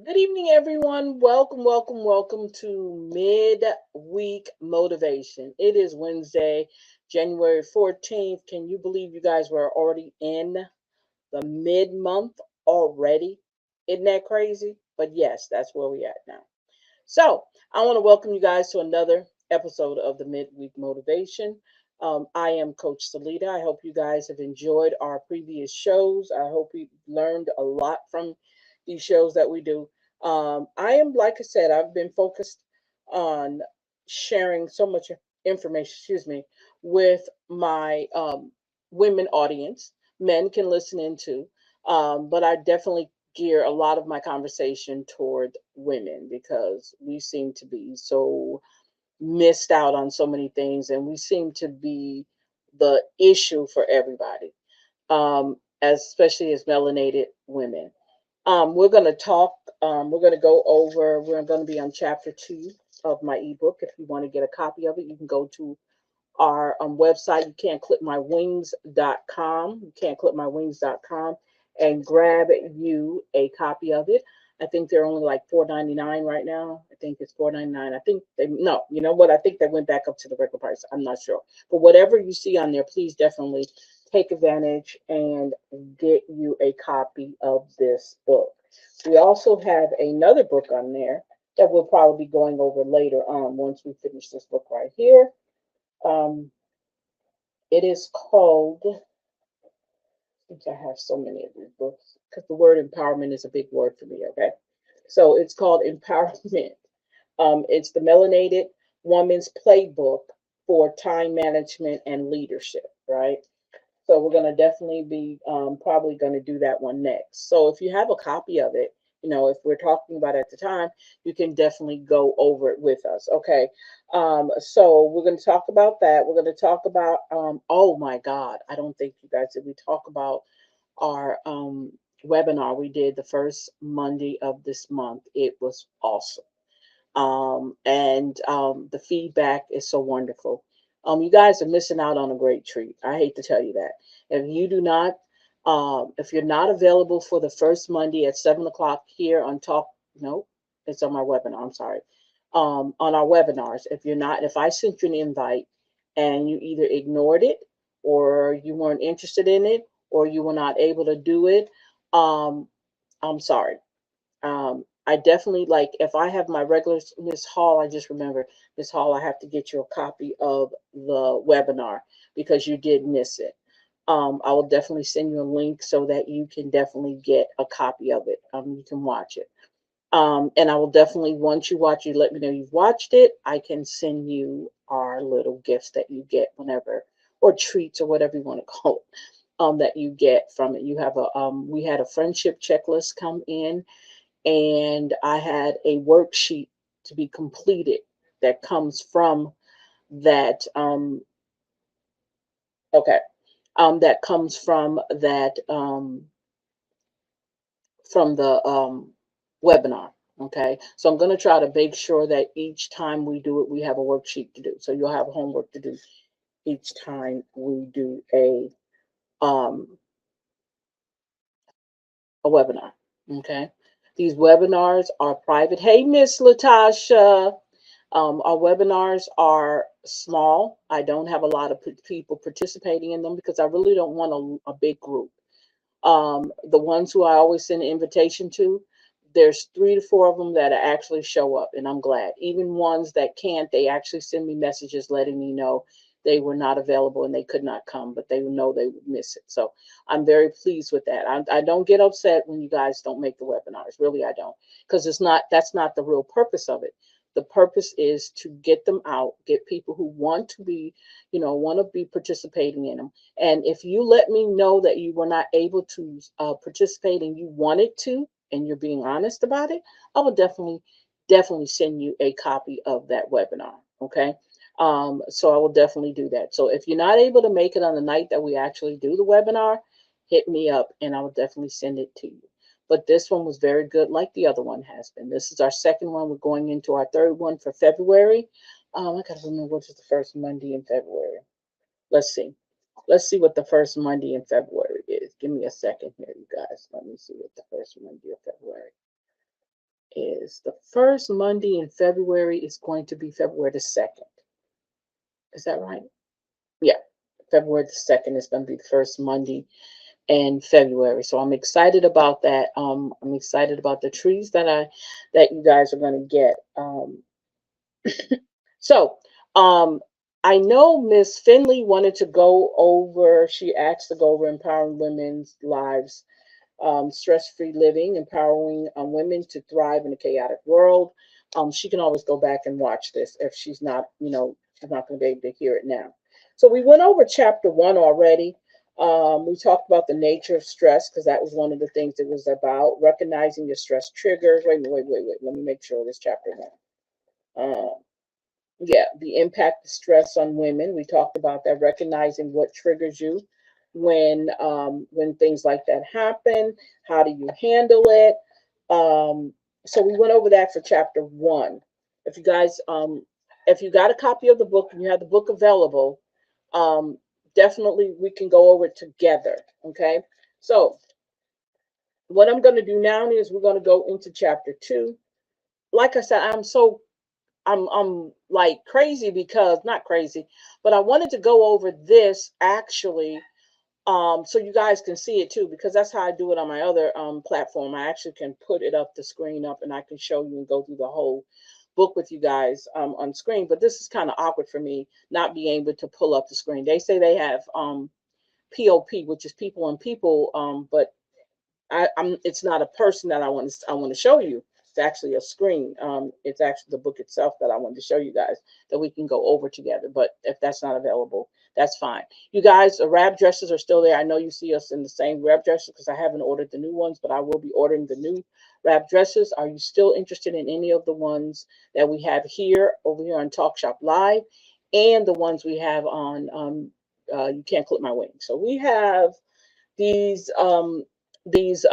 Good evening, everyone. Welcome to Midweek Motivation. It is Wednesday, January 14th. Can you believe you guys were already in the mid month already? Isn't that crazy? But yes, that's where we at now. So I want to welcome you guys to another episode of the Midweek Motivation. I am Coach Salida. I hope you guys have enjoyed our previous shows. I hope you learned a lot from these shows that we do. I am, like I said, I've been focused on sharing so much information, with my women audience. Men can listen into, but I definitely gear a lot of my conversation toward women because we seem to be so missed out on so many things and we seem to be the issue for everybody, especially as melanated women. We're going to talk, we're going to go over, we're going to be on chapter 2 of my ebook. If you want to get a copy of it, you can go to our website. You can't clip my wings.com. You can't clip my wings.com and grab you a copy of it. I think they're only like $4.99 right now. I think it's $4.99. I think they no, you know what? I think they went back up to the regular price. I'm not sure. But whatever you see on there, please definitely take advantage and get you a copy of this book. We also have another book on there that we'll probably be going over later on once we finish this book right here. Um, it is called, since I have so many of these books, because the word empowerment is a big word for me, okay? So it's called Empowerment. It's the Melanated Woman's Playbook for Time Management and Leadership, right? So we're going to definitely be probably going to do that one next. So if you have a copy of it, if we're talking about it at the time, you can definitely go over it with us. Okay. So we're going to talk about that. We're going to talk about, oh my God, I don't think you guys did. We talk about our webinar we did the first Monday of this month. It was awesome. And the feedback is so wonderful. You guys are missing out on a great treat. I hate to tell you that. If you do not, if you're not available for the first Monday at 7 o'clock here on Talk, no, it's on my webinar. I'm sorry. On our webinars, if you're not, if I sent you an invite and you either ignored it or you weren't interested in it or you were not able to do it, um, I'm sorry. I definitely like if I have my regular Miss Hall, I just remember Miss Hall, I have to get you a copy of the webinar because you did miss it. I will definitely send you a link so that you can definitely get a copy of it. You can watch it. And I will definitely, once you watch, you let me know you've watched it. I can send you our little gifts that you get whenever, or treats, or whatever you want to call it, that you get from it. You have we had a friendship checklist come in, and I had a worksheet to be completed that comes from that. Okay, that comes from the webinar. Okay, so I'm going to try to make sure that each time we do it, we have a worksheet to do. So you'll have homework to do each time we do um, a webinar. Okay, these webinars are private. Hey, Miss Latasha. Our webinars are small. I don't have a lot of people participating in them because I really don't want a big group. The ones who I always send an invitation to, there's 3 to 4 of them that actually show up, and I'm glad. Even ones that can't, they actually send me messages letting me know they were not available and they could not come, but they know they would miss it. So I'm very pleased with that. I don't get upset when you guys don't make the webinars. Really, I don't, because that's not the real purpose of it. The purpose is to get them out, get people who want to be, want to be participating in them. And if you let me know that you were not able to participate and you wanted to, and you're being honest about it, I will definitely send you a copy of that webinar. Okay. So I will definitely do that. So if you're not able to make it on the night that we actually do the webinar, hit me up and I will definitely send it to you. But this one was very good, like the other one has been. This is our second one. We're going into our third one for February. I gotta remember what is the first Monday in February. Let's see. Let's see what the first Monday in February is. Give me a second here, you guys. Let me see what the first Monday of February. is the first Monday in February is going to be February the 2nd. Is that right? Yeah. February the 2nd is going to be the first Monday in February. So I'm excited about that. I'm excited about the trees that you guys are going to get. So um, I know Miss Finley wanted to go over. She asked to go over empowering women's lives, stress-free living, empowering women to thrive in a chaotic world. She can always go back and watch this if she's not, she's not going to be able to hear it now. So we went over chapter 1 already. We talked about the nature of stress because that was one of the things it was about. Recognizing your stress triggers. Wait. Let me make sure this chapter 1. Yeah, the impact of stress on women. We talked about that, recognizing what triggers you when things like that happen. How do you handle it? So we went over that for chapter 1. If you guys, if you got a copy of the book and you have the book available, um, definitely we can go over it together. Okay. So what I'm going to do now is we're going to go into chapter 2. Like I said, I'm like crazy because not crazy, but I wanted to go over this actually so you guys can see it too because that's how I do it on my other platform. I actually can put it up the screen up and I can show you and go through the whole book with you guys on screen. But this is kind of awkward for me not being able to pull up the screen. They say they have POP, which is people on people, but I'm it's not a person that I want to show you. It's actually a screen. It's actually the book itself that I wanted to show you guys that we can go over together. But if that's not available, that's fine. You guys, the wrap dresses are still there. I know you see us in the same wrap dresses because I haven't ordered the new ones, but I will be ordering the new wrap dresses. Are you still interested in any of the ones that we have here over here on Talk Shop Live, and the ones we have on You Can't Clip My Wings? So we have these um, these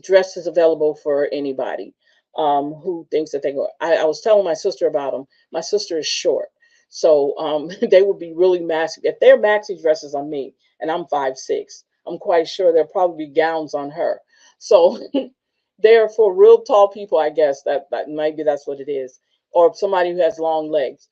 dresses available for anybody who thinks that they go. I was telling my sister about them. My sister is short, so they would be really maxi. If they're maxi dresses on me, and I'm 5'6", I'm quite sure there'll probably be gowns on her. So they're for real tall people, I guess. That maybe that's what it is, or somebody who has long legs.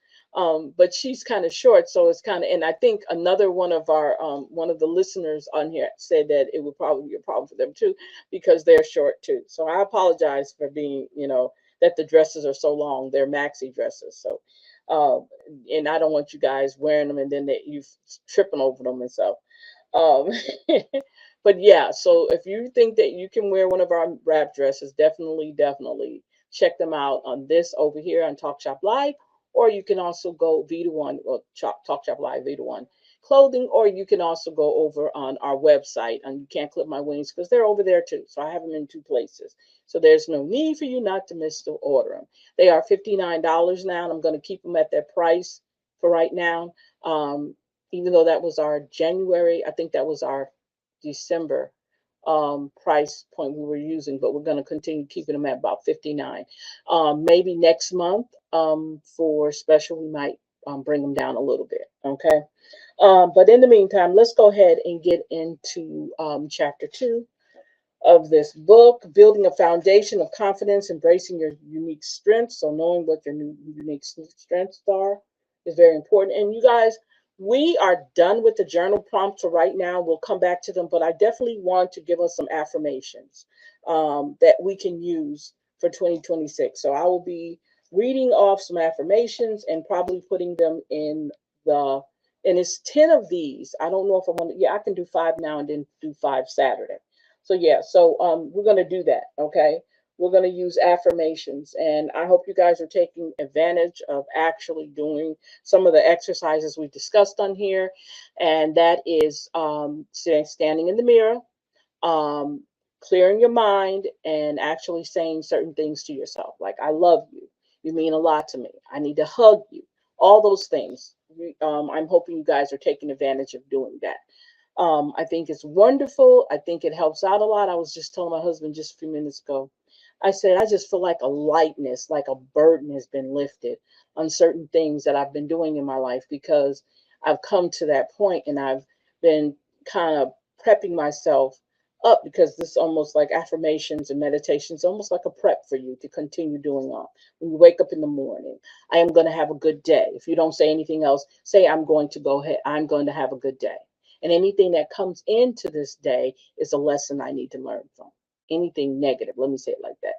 But she's kind of short, so it's kind of. And I think another one of the listeners on here said that it would probably be a problem for them too, because they're short too. So I apologize for being, that the dresses are so long. They're maxi dresses, so. Uh, and I don't want you guys wearing them and then you tripping over them and stuff. Um, but yeah, so if you think that you can wear one of our wrap dresses, definitely check them out on this over here on Talk Shop Live, or you can also go Vita One or Talk Shop Live Vita One clothing, or you can also go over on our website and You Can't Clip My Wings because they're over there too. So I have them in 2 places. So there's no need for you not to miss to order them. They are $59 now, and I'm going to keep them at that price for right now. Even though that was our January, I think that was our December price point we were using, but we're going to continue keeping them at about 59. Maybe next month for special, we might bring them down a little bit. Okay. But in the meantime, let's go ahead and get into chapter 2 of this book, building a foundation of confidence, embracing your unique strengths. So knowing what your new unique strengths are is very important. And you guys, we are done with the journal prompts for right now. We'll come back to them, but I definitely want to give us some affirmations that we can use for 2026. So I will be reading off some affirmations and probably putting them in the and it's 10 of these. I don't know if I want to, yeah, I can do 5 now and then do 5 Saturday. So yeah, so we're gonna do that. Okay, we're gonna use affirmations, and I hope you guys are taking advantage of actually doing some of the exercises we discussed on here, and that is standing in the mirror, um, clearing your mind, and actually saying certain things to yourself, like "I love you," "You mean a lot to me," "I need to hug you." All those things. I'm hoping you guys are taking advantage of doing that. I think it's wonderful. I think it helps out a lot. I was just telling my husband just a few minutes ago. I said, I just feel like a lightness, like a burden has been lifted on certain things that I've been doing in my life because I've come to that point and I've been kind of prepping myself up because this is almost like affirmations and meditations, almost like a prep for you to continue doing on. When you wake up in the morning, I am going to have a good day. If you don't say anything else, say, I'm going to go ahead, I'm going to have a good day. And anything that comes into this day is a lesson I need to learn from. Anything negative, let me say it like that,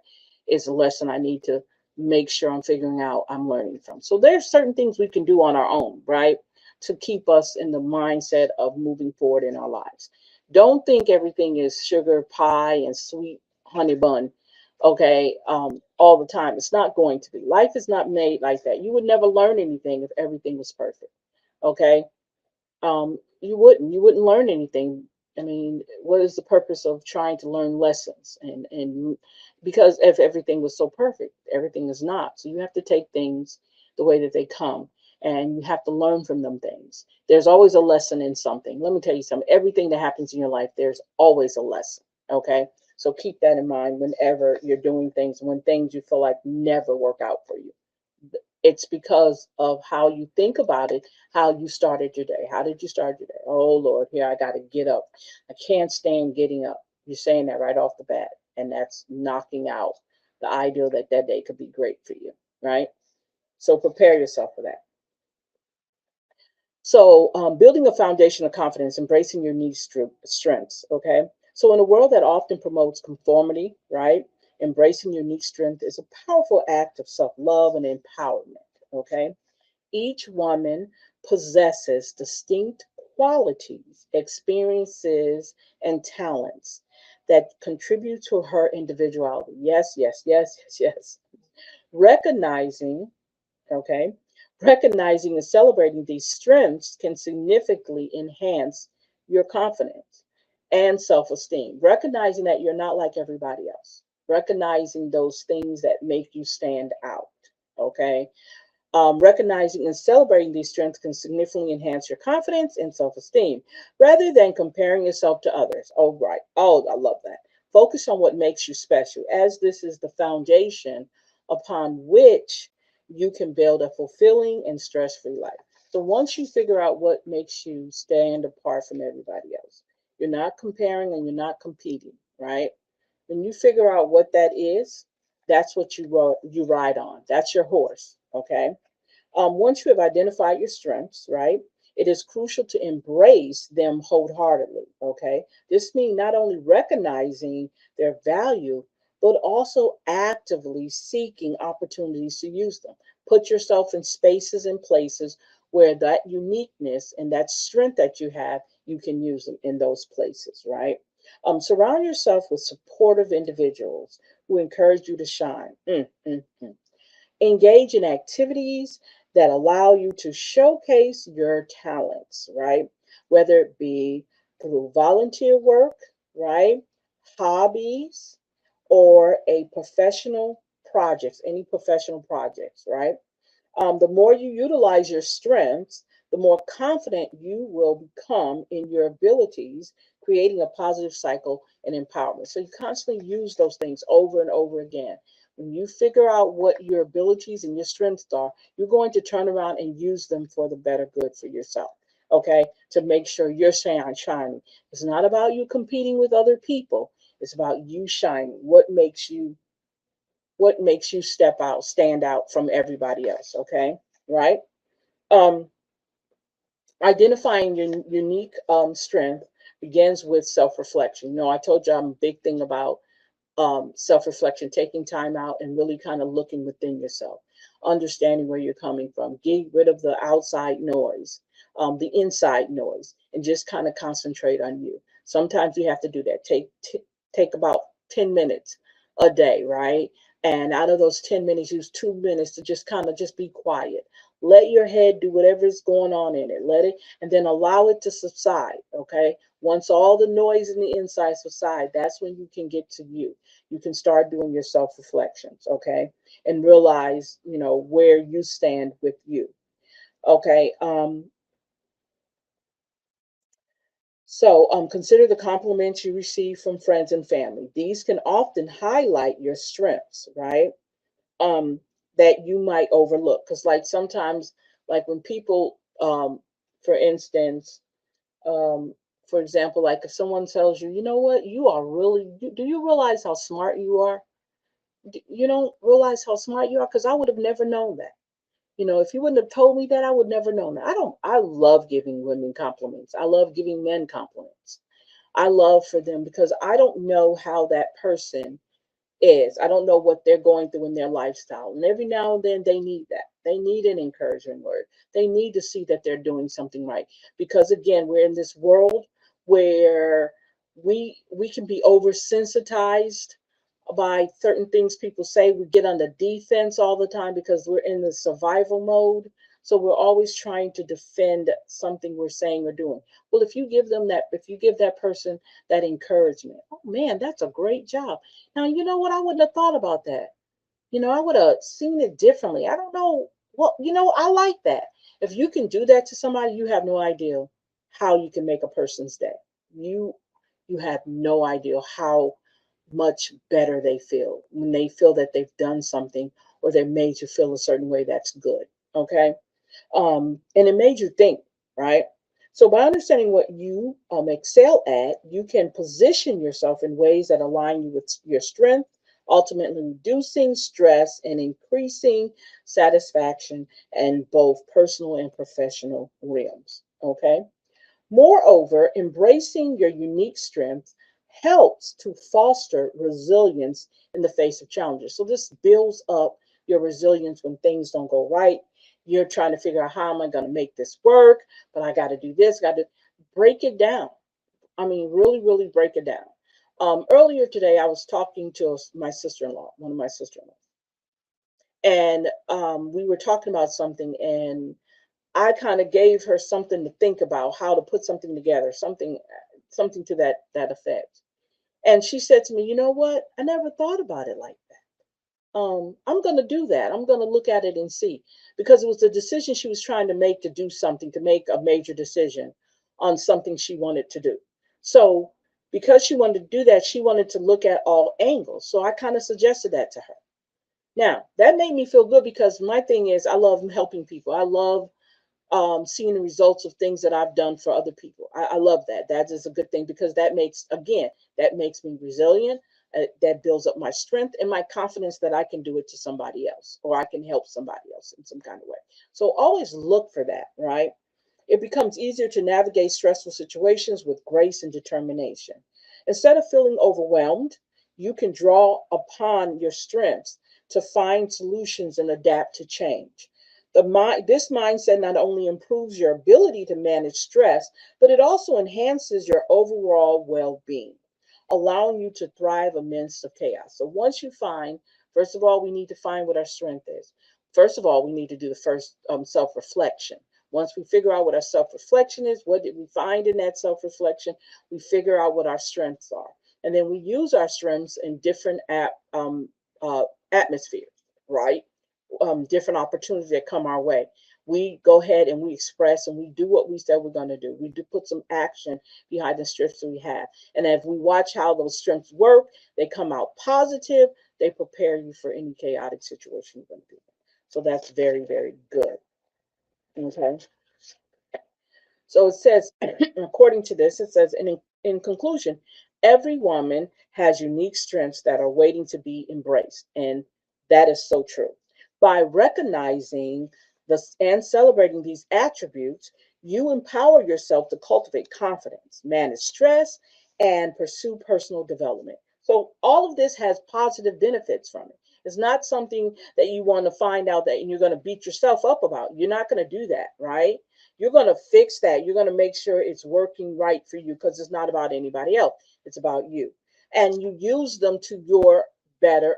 is a lesson I need to make sure I'm figuring out I'm learning from. So there's certain things we can do on our own, right? To keep us in the mindset of moving forward in our lives. Don't think everything is sugar pie and sweet honey bun, okay, all the time. It's not going to be. Life is not made like that. You would never learn anything if everything was perfect, okay? You wouldn't learn anything. I mean, what is the purpose of trying to learn lessons? And because if everything was so perfect, everything is not. So you have to take things the way that they come, and you have to learn from them things. There's always a lesson in something. Let me tell you something. Everything that happens in your life, there's always a lesson. Okay. So keep that in mind whenever you're doing things, when things you feel like never work out for you. It's because of how you think about it, how you started your day. How did you start your day? Oh Lord, here I got to get up. I can't stand getting up. You're saying that right off the bat, and that's knocking out the ideal that that day could be great for you, right? So prepare yourself for that. So building a foundation of confidence, embracing your niche strengths. Okay. So in a world that often promotes conformity, right? Embracing your unique strength is a powerful act of self-love and empowerment. Okay. Each woman possesses distinct qualities, experiences, and talents that contribute to her individuality. Yes, yes, yes, yes, yes. Recognizing, okay, recognizing and celebrating these strengths can significantly enhance your confidence and self esteem. Recognizing that you're not like everybody else, recognizing those things that make you stand out, okay? Recognizing and celebrating these strengths can significantly enhance your confidence and self esteem rather than comparing yourself to others. Oh, right. Oh, I love that. Focus on what makes you special, as this is the foundation upon which you can build a fulfilling and stress free life. So, once you figure out what makes you stand apart from everybody else, you're not comparing and you're not competing, right? When you figure out what that is, that's what you ride on. That's your horse, okay? Once you have identified your strengths, right, it is crucial to embrace them wholeheartedly. Okay. This means not only recognizing their value, but also actively seeking opportunities to use them. Put yourself in spaces and places where that uniqueness and that strength that you have, you can use them in those places, right? Surround yourself with supportive individuals who encourage you to shine. Engage in activities that allow you to showcase your talents, right? Whether it be through volunteer work, right? Hobbies, or a professional projects, any professional projects, right? The more you utilize your strengths, the more confident you will become in your abilities, creating a positive cycle and empowerment. So you constantly use those things over and over again. When you figure out what your abilities and your strengths are, you're going to turn around and use them for the better good for yourself. Okay, to make sure you're shining. It's not about you competing with other people. It's about you shining. What makes you step out, stand out from everybody else, okay? Right? Um, Identifying your unique strength begins with self-reflection. I told you I'm a big thing about self-reflection, taking time out and really kind of looking within yourself, understanding where you're coming from, getting rid of the outside noise, the inside noise, and just kind of concentrate on you. Sometimes you have to do that. Take about 10 minutes a day, right? And out of those 10 minutes, use 2 minutes to just kind of just be quiet. Let your head do whatever's going on in it. Let it, and then allow it to subside. Okay. Once all the noise in the inside subside, that's when you can get to you. You can start doing your self reflections. Okay. And realize, where you stand with you. Okay. So consider the compliments you receive from friends and family. These can often highlight your strengths, right? um that you might overlook, because like sometimes, like when people, for instance, um For example, like if someone tells you, you know what, you are really, do you realize how smart you are? You don't realize how smart you are because I would have never known that. If you wouldn't have told me that, I would never known that. I love giving women compliments. I love giving men compliments. I love for them because I don't know how that person is. I don't know what they're going through in their lifestyle. And every now and then they need that. They need an encouraging word. They need to see that they're doing something right. Because again, we're in this world where we can be oversensitized by certain things people say. We get on the defense all the time because we're in the survival mode. So we're always trying to defend something we're saying or doing. Well, if you give that person that encouragement, oh man, that's a great job. Now, you know what? I wouldn't have thought about that. I would have seen it differently. I don't know. Well, I like that. If you can do that to somebody, you have no idea how you can make a person's day. You you have no idea how much better they feel when they feel that they've done something or they made you feel a certain way that's good. Okay. And it made you think, right? So by understanding what you excel at, you can position yourself in ways that align you with your strength, ultimately reducing stress and increasing satisfaction in both personal and professional realms. Okay. Moreover, embracing your unique strengths helps to foster resilience in the face of challenges. So this builds up your resilience when things don't go right. You're trying to figure out how am I going to make this work, but I got to do this, got to break it down. I mean, really, really break it down. Earlier today, I was talking to my sister-in-law, one of my sister-in-laws, and we were talking about something, and I kind of gave her something to think about, how to put something together, something to that effect. And she said to me, "You know what? I never thought about it like that. I'm going to do that. I'm going to look at it and see." Because it was a decision she was trying to make, to do something, to make a major decision on something she wanted to do. So because she wanted to do that, she wanted to look at all angles. So I kind of suggested that to her. Now, that made me feel good because my thing is I love helping people. I love seeing the results of things that I've done for other people. I love that. That is a good thing because that makes me resilient. That builds up my strength and my confidence that I can do it to somebody else or I can help somebody else in some kind of way. So always look for that, right? It becomes easier to navigate stressful situations with grace and determination. Instead of feeling overwhelmed, you can draw upon your strengths to find solutions and adapt to change. This mindset not only improves your ability to manage stress, but it also enhances your overall well being, allowing you to thrive amidst of chaos. So once you find, first of all, we need to find what our strength is. First of all, we need to do the first self reflection. Once we figure out what our self reflection is, what did we find in that self reflection, we figure out what our strengths are. And then we use our strengths in different uh, atmospheres, right? Different opportunities that come our way. We go ahead and we express and we do what we said we're going to do. We do put some action behind the strengths that we have. And if we watch how those strengths work, they come out positive, they prepare you for any chaotic situation you're going to be in. So that's very, very good. Okay. So it says, according to this, it says, in conclusion, every woman has unique strengths that are waiting to be embraced. And that is so true. By recognizing this and celebrating these attributes, you empower yourself to cultivate confidence, manage stress, and pursue personal development. So all of this has positive benefits from it. It's not something that you want to find out that you're going to beat yourself up about. You're not going to do that, right? You're going to fix that. You're going to make sure it's working right for you because it's not about anybody else. It's about you. And you use them to your better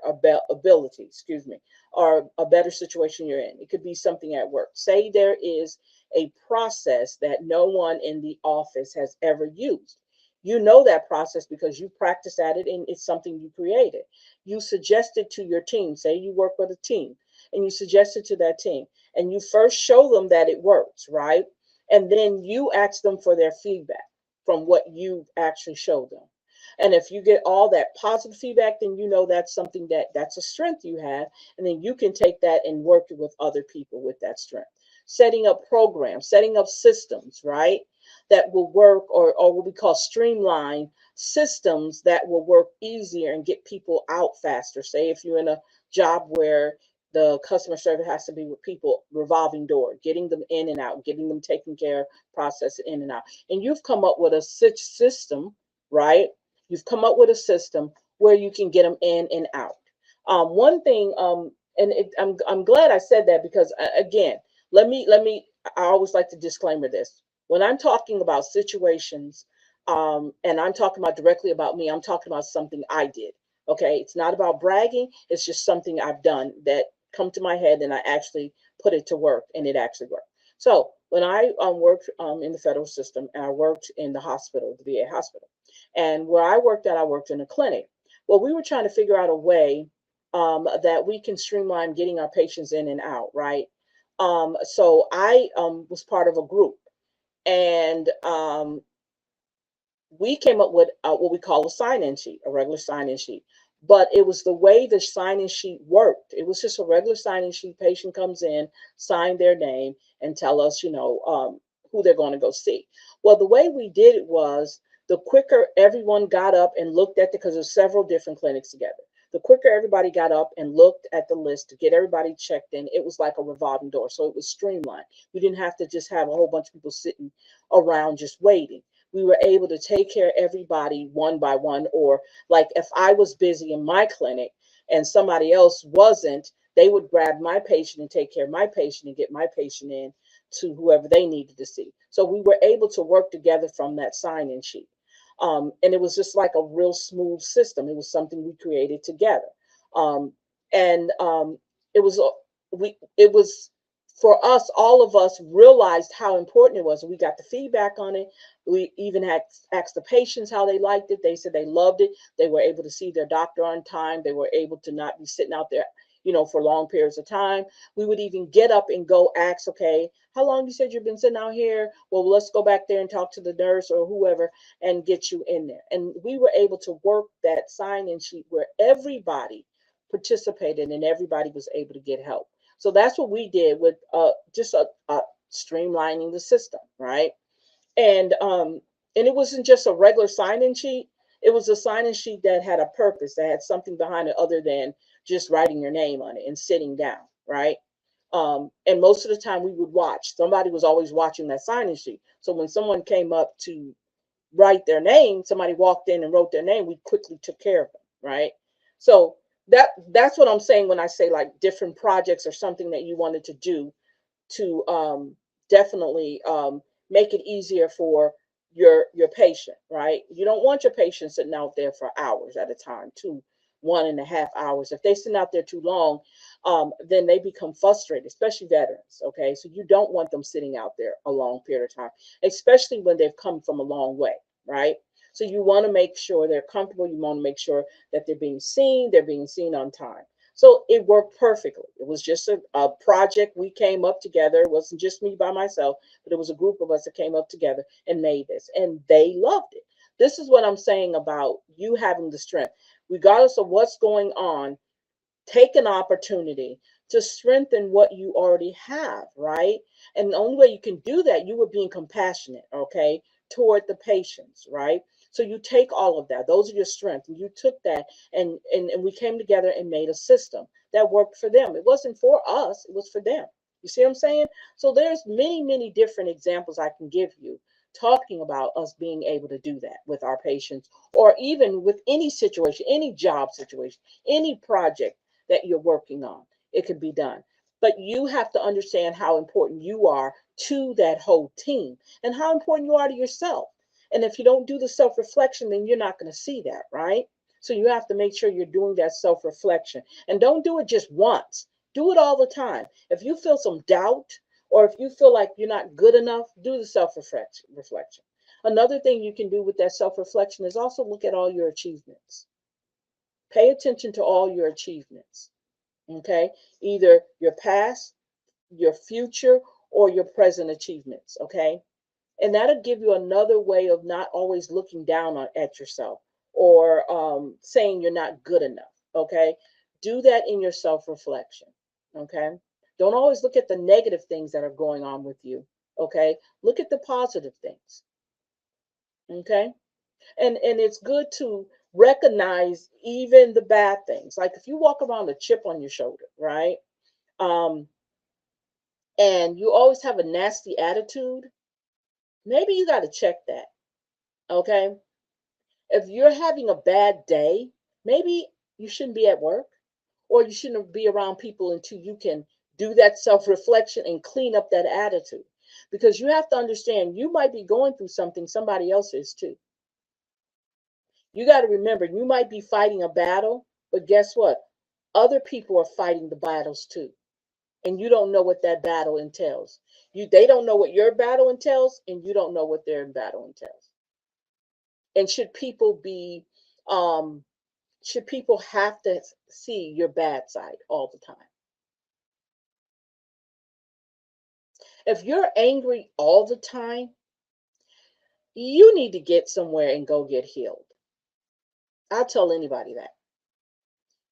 ability, excuse me, or a better situation you're in. It could be something at work. Say there is a process that no one in the office has ever used. You know that process because you practice at it and it's something you created. You suggest it to your team. Say you work with a team and you suggest it to that team and you first show them that it works, right? And then you ask them for their feedback from what you actually showed them. And if you get all that positive feedback, then you know that's something that's a strength you have. And then you can take that and work it with other people with that strength. Setting up programs, setting up systems, right? that will work, or what we call streamline systems that will work easier and get people out faster. Say if you're in a job where the customer service has to be with people, revolving door, getting them in and out, getting them taken care of, process in and out. And you've come up with a system, right? You've come up with a system where you can get them in and out. One thing, I'm glad I said that because again, let me. I always like to disclaimer this when I'm talking about situations, and I'm talking about directly about me. I'm talking about something I did. Okay, it's not about bragging. It's just something I've done that come to my head, and I actually put it to work, and it actually worked. So when I worked in the federal system, and I worked in the hospital, the VA hospital, and where I worked in a clinic. Well, we were trying to figure out a way that we can streamline getting our patients in and out, right? So I was part of a group, and we came up with what we call a sign-in sheet, a regular sign-in sheet. But it was the way the sign-in sheet worked. It was just a regular sign-in sheet. Patient comes in, sign their name, and tell us, who they're going to go see. Well, the way we did it was the quicker everyone got up and looked at because there's several different clinics together. The quicker everybody got up and looked at the list to get everybody checked in, it was like a revolving door. So it was streamlined. We didn't have to just have a whole bunch of people sitting around just waiting. We were able to take care of everybody one by one. Or like if I was busy in my clinic and somebody else wasn't, they would grab my patient and take care of my patient and get my patient in to whoever they needed to see. So we were able to work together from that sign-in sheet. And it was just like a real smooth system. It was something we created together. Um, and it was it was for us, all of us realized how important it was. We got the feedback on it. We even had asked the patients how they liked it. They said they loved it. They were able to see their doctor on time. They were able to not be sitting out there, for long periods of time. We would even get up and go ask, okay, how long you said you've been sitting out here? Well, let's go back there and talk to the nurse or whoever and get you in there. And we were able to work that sign-in sheet where everybody participated and everybody was able to get help. So that's what we did with just streamlining the system, right? And um, and it wasn't just a regular sign-in sheet. It was a sign-in sheet that had a purpose, that had something behind it other than just writing your name on it and sitting down, right? And most of the time we would watch. Somebody was always watching that sign-in sheet. So when someone came up to write their name, somebody walked in and wrote their name, we quickly took care of them, right? So that's what I'm saying when I say like different projects or something that you wanted to do to definitely make it easier for your patient, right? You don't want your patient sitting out there for hours at a time, 1.5 hours. If they sit out there too long, then they become frustrated, especially veterans. Okay, so you don't want them sitting out there a long period of time, especially when they've come from a long way, right? So you want to make sure they're comfortable. You want to make sure that they're being seen on time. So it worked perfectly. It was just a project we came up together. It wasn't just me by myself, but it was a group of us that came up together and made this, and they loved it. This is what I'm saying about you having the strength, regardless of what's going on. Take an opportunity to strengthen what you already have, right? And the only way you can do that, you were being compassionate, okay, toward the patients, right? So you take all of that. Those are your strengths. And you took that and we came together and made a system that worked for them. It wasn't for us, it was for them. You see what I'm saying? So there's many, many different examples I can give you talking about us being able to do that with our patients, or even with any situation, any job situation, any project that you're working on. It can be done. But you have to understand how important you are to that whole team and how important you are to yourself. And if you don't do the self reflection, then you're not going to see that, right? So you have to make sure you're doing that self reflection, and don't do it just once. Do it all the time. If you feel some doubt, or if you feel like you're not good enough, do the self reflection. Another thing you can do with that self reflection is also look at all your achievements. Pay attention to all your achievements. Okay, either your past, your future, or your present achievements. Okay, and that'll give you another way of not always looking down at yourself, or saying you're not good enough. Okay, do that in your self reflection. Okay, don't always look at the negative things that are going on with you. Okay, look at the positive things. Okay. And it's good to recognize even the bad things. Like if you walk around with a chip on your shoulder, right? Um, and you always have a nasty attitude, maybe you got to check that. Okay. If you're having a bad day, maybe you shouldn't be at work or you shouldn't be around people until you can do that self reflection and clean up that attitude. Because you have to understand, you might be going through something somebody else is too. You got to remember, you might be fighting a battle, but guess what? Other people are fighting the battles too. And you don't know what that battle entails. They don't know what your battle entails, and you don't know what their battle entails. And um should people have to see your bad side all the time? If you're angry all the time, you need to get somewhere and go get healed. I'll tell anybody that.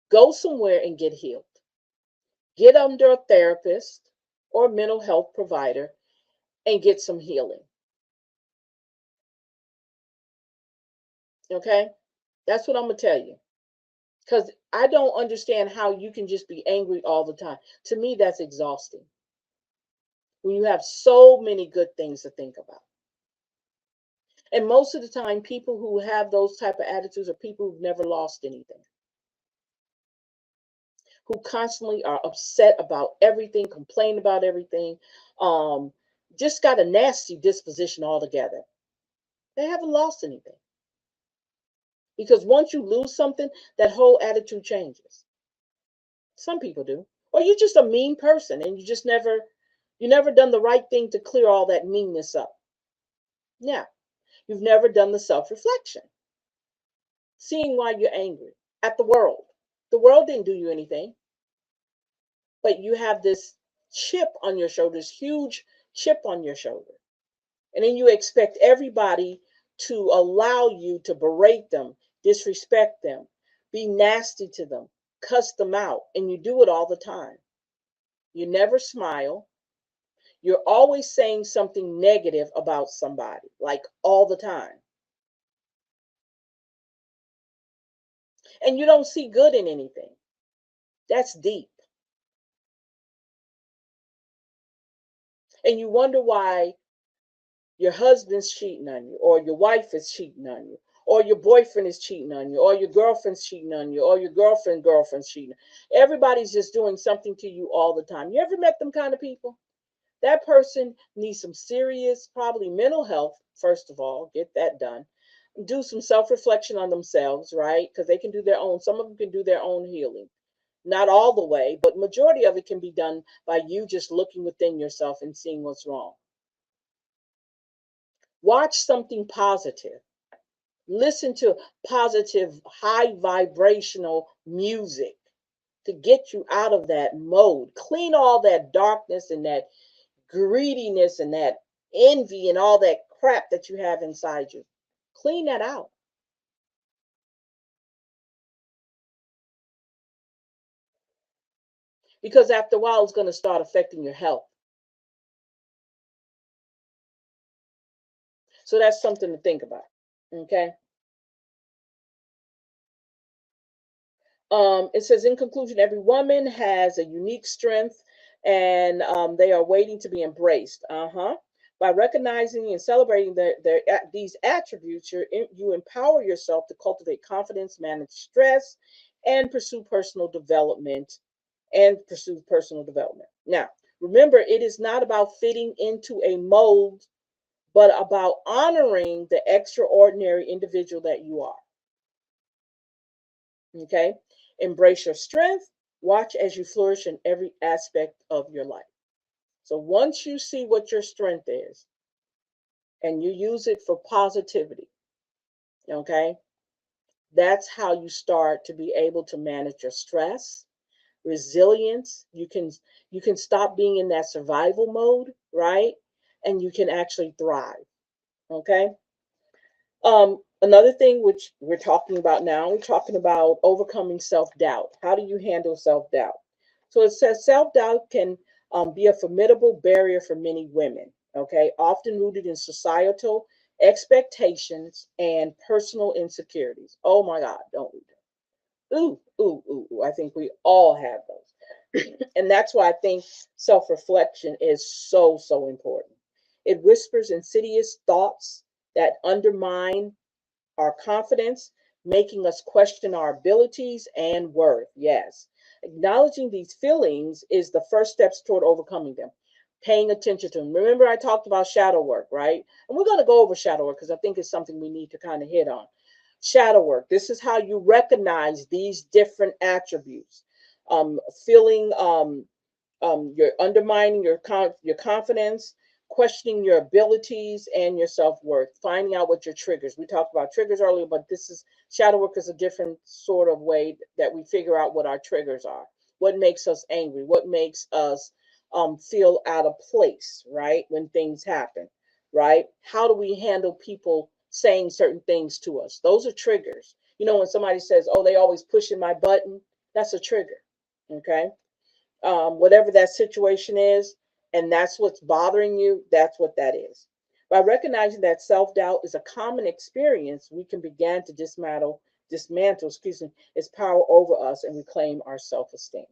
Go somewhere and get healed. Get under a therapist or mental health provider and get some healing. Okay? That's what I'm going to tell you. Because I don't understand how you can just be angry all the time. To me, that's exhausting when you have so many good things to think about. And most of the time, people who have those type of attitudes are people who've never lost anything, who constantly are upset about everything, complain about everything, um, just got a nasty disposition altogether. They haven't lost anything. Because once you lose something, that whole attitude changes. Some people do. Or you're just a mean person and you never done the right thing to clear all that meanness up. Yeah. You've never done the self-reflection, seeing why you're angry at the world. The world didn't do you anything, but you have this chip on your shoulder, this huge chip on your shoulder. And then you expect everybody to allow you to berate them, disrespect them, be nasty to them, cuss them out. And you do it all the time. You never smile. You're always saying something negative about somebody, like all the time. And you don't see good in anything. That's deep. And you wonder why your husband's cheating on you, or your wife is cheating on you, or your boyfriend is cheating on you, or your girlfriend's cheating on you, or your girlfriend's cheating. Everybody's just doing something to you all the time. You ever met them kind of people? That person needs some serious, probably mental health, first of all, get that done. Do some self reflection on themselves, right? Because they can do their own, some of them can do their own healing. Not all the way, but majority of it can be done by you just looking within yourself and seeing what's wrong. Watch something positive. Listen to positive, high vibrational music to get you out of that mode. Clean all that darkness and that greediness and that envy and all that crap that you have inside you. Clean that out. Because after a while, it's going to start affecting your health. So that's something to think about. Okay. It says, in conclusion, every woman has a unique strength and they are waiting to be embraced. By recognizing and celebrating these attributes, you empower yourself to cultivate confidence, manage stress, and pursue personal development. Now, remember, it is not about fitting into a mold, but about honoring the extraordinary individual that you are. Okay? Embrace your strength. Watch as you flourish in every aspect of your life. So once you see what your strength is and you use it for positivity, okay? That's how you start to be able to manage your stress, resilience. You can stop being in that survival mode, right? And you can actually thrive, okay? Another thing which we're talking about now, we're talking about overcoming self-doubt. How do you handle self-doubt? So it says self-doubt can be a formidable barrier for many women, okay? Often rooted in societal expectations, and personal insecurities. Oh my God, don't we? Ooh, ooh, ooh, ooh. I think we all have those. And that's why I think self reflection is so, so important. It whispers insidious thoughts that undermine our confidence, making us question our abilities and worth. Yes. Acknowledging these feelings is the first steps toward overcoming them. Paying attention to them. Remember, I talked about shadow work, right? And we're going to go over shadow work because I think it's something we need to kind of hit on. Shadow work. This is how you recognize these different attributes. Feeling you're undermining your confidence, questioning your abilities and your self-worth, finding out what your triggers. We talked about triggers earlier, but this is shadow work is a different sort of way that we figure out what our triggers are, what makes us angry, what makes us feel out of place, right, when things happen, right? How do we handle people saying certain things to us? Those are triggers. You know, when somebody says, oh, they always pushing my button, that's a trigger. Okay. Whatever that situation is, and that's what's bothering you, that's what that is. By recognizing that self-doubt is a common experience, we can begin to dismantle, its power over us and reclaim our self-esteem.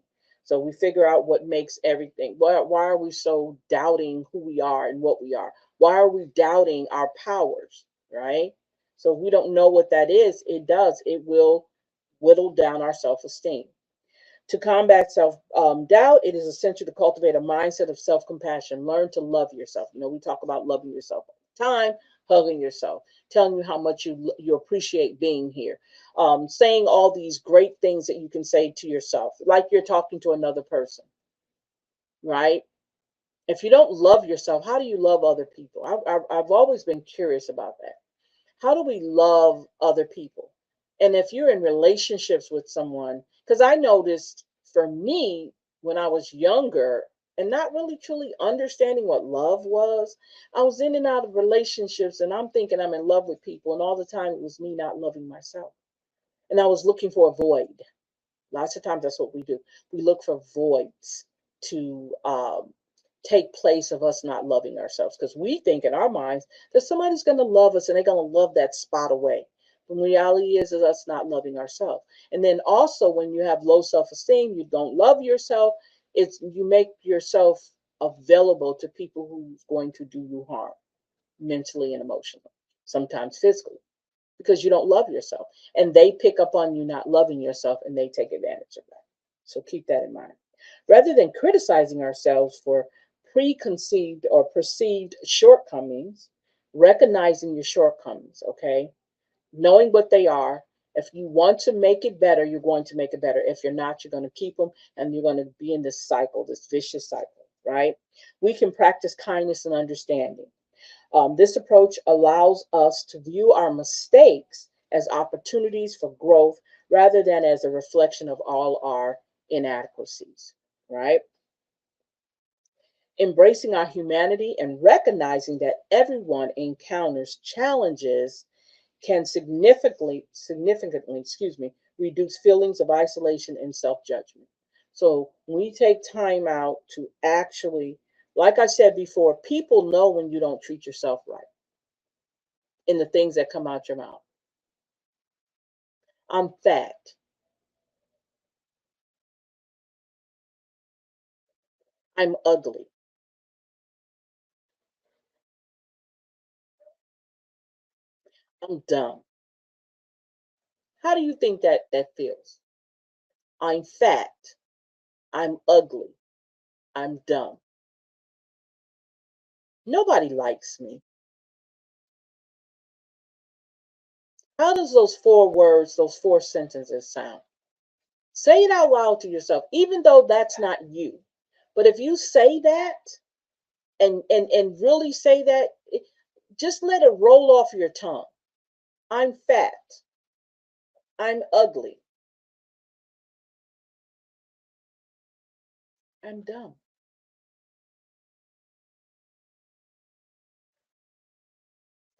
So we figure out what makes everything. Why are we so doubting who we are and what we are? Why are we doubting our powers, right? So if we don't know what that is, it will whittle down our self-esteem. To combat self doubt, it is essential to cultivate a mindset of self compassion. Learn to love yourself. You know, we talk about loving yourself all the time, hugging yourself, telling you how much you appreciate being here, saying all these great things that you can say to yourself, like you're talking to another person, right? If you don't love yourself, how do you love other people? I've always been curious about that. How do we love other people? And if you're in relationships with someone, because I noticed for me when I was younger and not really truly understanding what love was, I was in and out of relationships and I'm thinking I'm in love with people, and all the time it was me not loving myself. And I was looking for a void. Lots of times that's what we do. We look for voids to take place of us not loving ourselves because we think in our minds that somebody's going to love us and they're going to love that spot away. When reality is us not loving ourselves. And then also when you have low self-esteem, you don't love yourself, it's you make yourself available to people who's going to do you harm mentally and emotionally, sometimes physically, because you don't love yourself. And they pick up on you not loving yourself and they take advantage of that. So keep that in mind. Rather than criticizing ourselves for preconceived or perceived shortcomings, recognizing your shortcomings, okay? Knowing what they are. If you want to make it better, you're going to make it better. If you're not, you're going to keep them and you're going to be in this cycle, this vicious cycle, right? We can practice kindness and understanding. This approach allows us to view our mistakes as opportunities for growth rather than as a reflection of all our inadequacies, right? Embracing our humanity and recognizing that everyone encounters challenges can significantly, reduce feelings of isolation and self-judgment. So we take time out to actually, like I said before, people know when you don't treat yourself right in the things that come out your mouth. I'm fat. I'm ugly. I'm dumb. How do you think that feels? I'm fat. I'm ugly. I'm dumb. Nobody likes me. How does those four words, those four sentences sound? Say it out loud to yourself, even though that's not you. But if you say that and really say that, just let it roll off your tongue. I'm fat. I'm ugly. I'm dumb.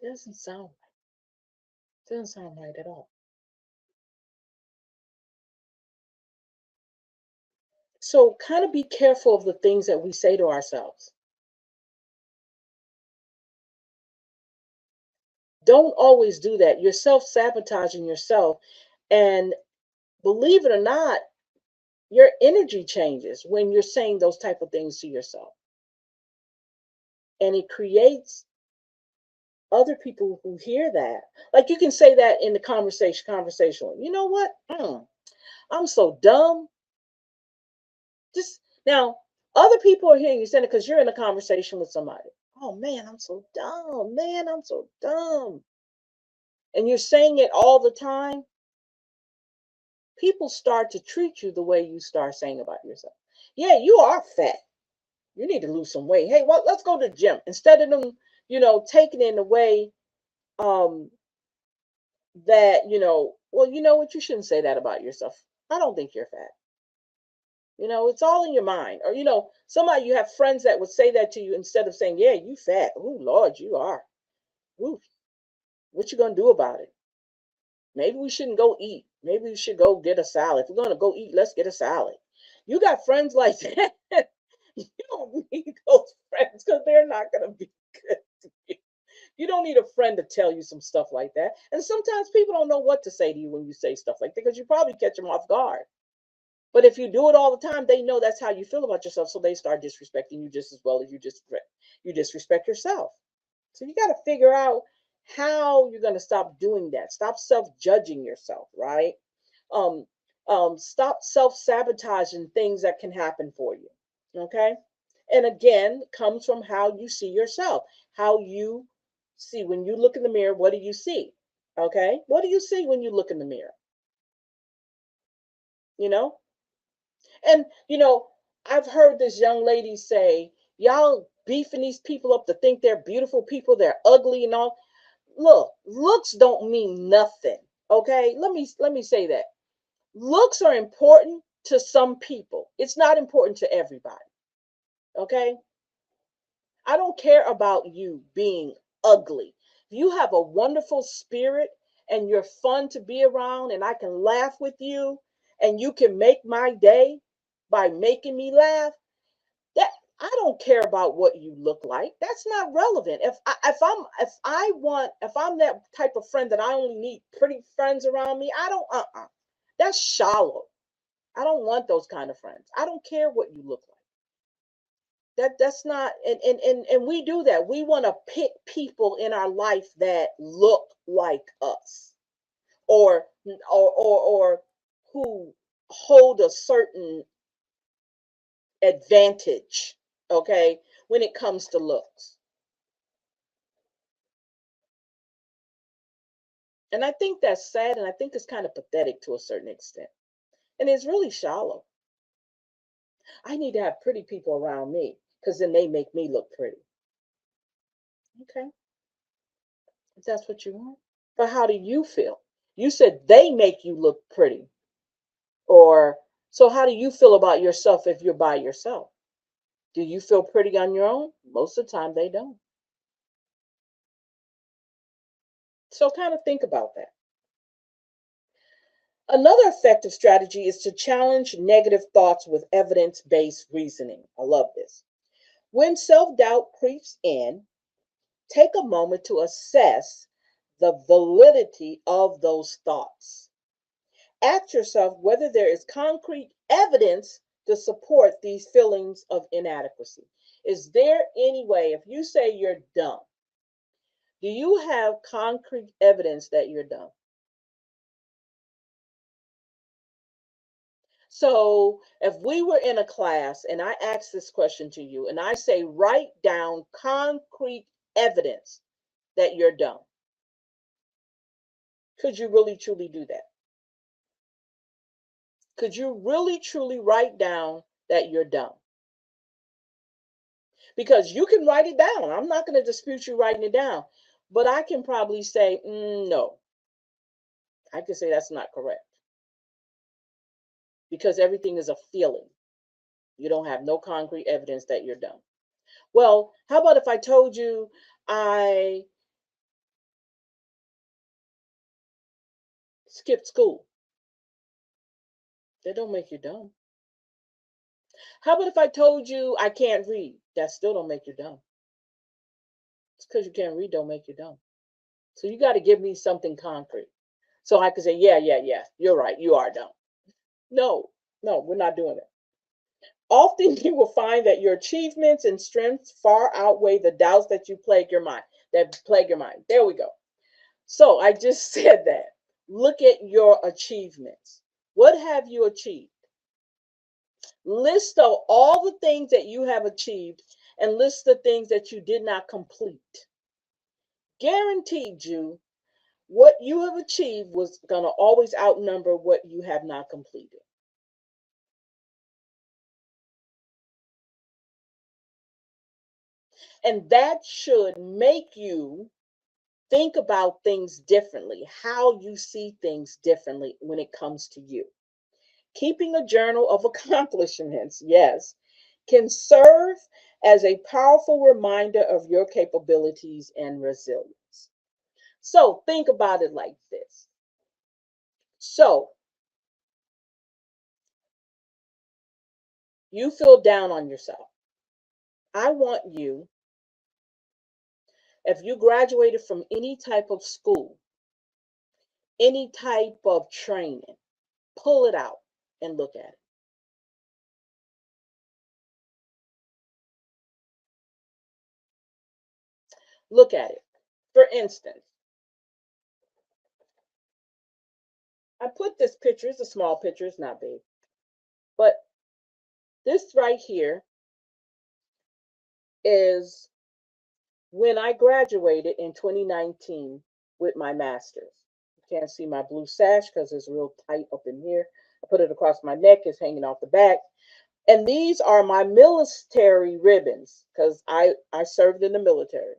It doesn't sound right. It doesn't sound right at all. So kind of be careful of the things that we say to ourselves. Don't always do that. You're self-sabotaging yourself. And believe it or not, your energy changes when you're saying those type of things to yourself. And it creates other people who hear that. Like you can say that in the conversationally. You know what? I'm so dumb. Just now, other people are hearing you saying it because you're in a conversation with somebody. Oh man, I'm so dumb. Man, I'm so dumb. And you're saying it all the time. People start to treat you the way you start saying about yourself. Yeah, you are fat. You need to lose some weight. Hey, well, let's go to the gym. Instead of them, taking it in a way um that, well, you know what, you shouldn't say that about yourself. I don't think you're fat. It's all in your mind. Or, somebody you have friends that would say that to you instead of saying, yeah, you fat. Oh Lord, you are. Ooh, what you gonna do about it? Maybe we shouldn't go eat. Maybe we should go get a salad. If we're gonna go eat, let's get a salad. You got friends like that. You don't need those friends because they're not gonna be good to you. You don't need a friend to tell you some stuff like that. And sometimes people don't know what to say to you when you say stuff like that because you probably catch them off guard. But if you do it all the time, they know that's how you feel about yourself. So they start disrespecting you just as well as you disrespect yourself. So you got to figure out how you're going to stop doing that. Stop self-judging yourself, right? Um, stop self-sabotaging things that can happen for you. Okay. And again, comes from how you see yourself, how you see when you look in the mirror, what do you see? Okay. What do you see when you look in the mirror? You know, And, I've heard this young lady say, y'all beefing these people up to think they're beautiful people, they're ugly and all. Look, looks don't mean nothing. Okay? Let me say that. Looks are important to some people. It's not important to everybody. Okay? I don't care about you being ugly. If you have a wonderful spirit and you're fun to be around and I can laugh with you and you can make my day by making me laugh, that I don't care about what you look like. That's not relevant. If I'm that type of friend that I only need pretty friends around me, I don't That's shallow. I don't want those kind of friends. I don't care what you look like. That's not and we do that. We want to pick people in our life that look like us or who hold a certain advantage, okay, when it comes to looks. And I think that's sad and I think it's kind of pathetic to a certain extent. And it's really shallow. I need to have pretty people around me because then they make me look pretty. Okay, if that's what you want. But how do you feel? You said they make you look pretty. Or so how do you feel about yourself if you're by yourself? Do you feel pretty on your own? Most of the time they don't. So kind of think about that. Another effective strategy is to challenge negative thoughts with evidence based reasoning. I love this. When self doubt creeps in, take a moment to assess the validity of those thoughts. Ask yourself whether there is concrete evidence to support these feelings of inadequacy. Is there any way, if you say you're dumb, do you have concrete evidence that you're dumb? So if we were in a class and I ask this question to you and I say, write down concrete evidence that you're dumb, could you really truly do that? Could you really truly write down that you're dumb? Because you can write it down. I'm not going to dispute you writing it down, but I can probably say, no, I can say that's not correct because everything is a feeling. You don't have no concrete evidence that you're dumb. Well, how about if I told you I skipped school? That don't make you dumb. How about if I told you I can't read? That still don't make you dumb. It's because you can't read don't make you dumb. So you got to give me something concrete. So I can say, yeah, yeah, yeah, you're right. You are dumb. No, no, we're not doing it. Often you will find that your achievements and strengths far outweigh the doubts that plague your mind. There we go. So I just said that. Look at your achievements. What have you achieved? List of all the things that you have achieved and list the things that you did not complete. Guaranteed you what you have achieved was going to always outnumber what you have not completed. And that should make you think about things differently, how you see things differently when it comes to you. Keeping a journal of accomplishments, yes, can serve as a powerful reminder of your capabilities and resilience. So think about it like this. So you feel down on yourself. I want you, if you graduated from any type of school, any type of training, pull it out and look at it. Look at it. For instance, I put this picture, it's a small picture, it's not big, but this right here is when I graduated in 2019 with my master's. You can't see my blue sash because it's real tight up in here. I put it across my neck, it's hanging off the back. And these are my military ribbons because I served in the military.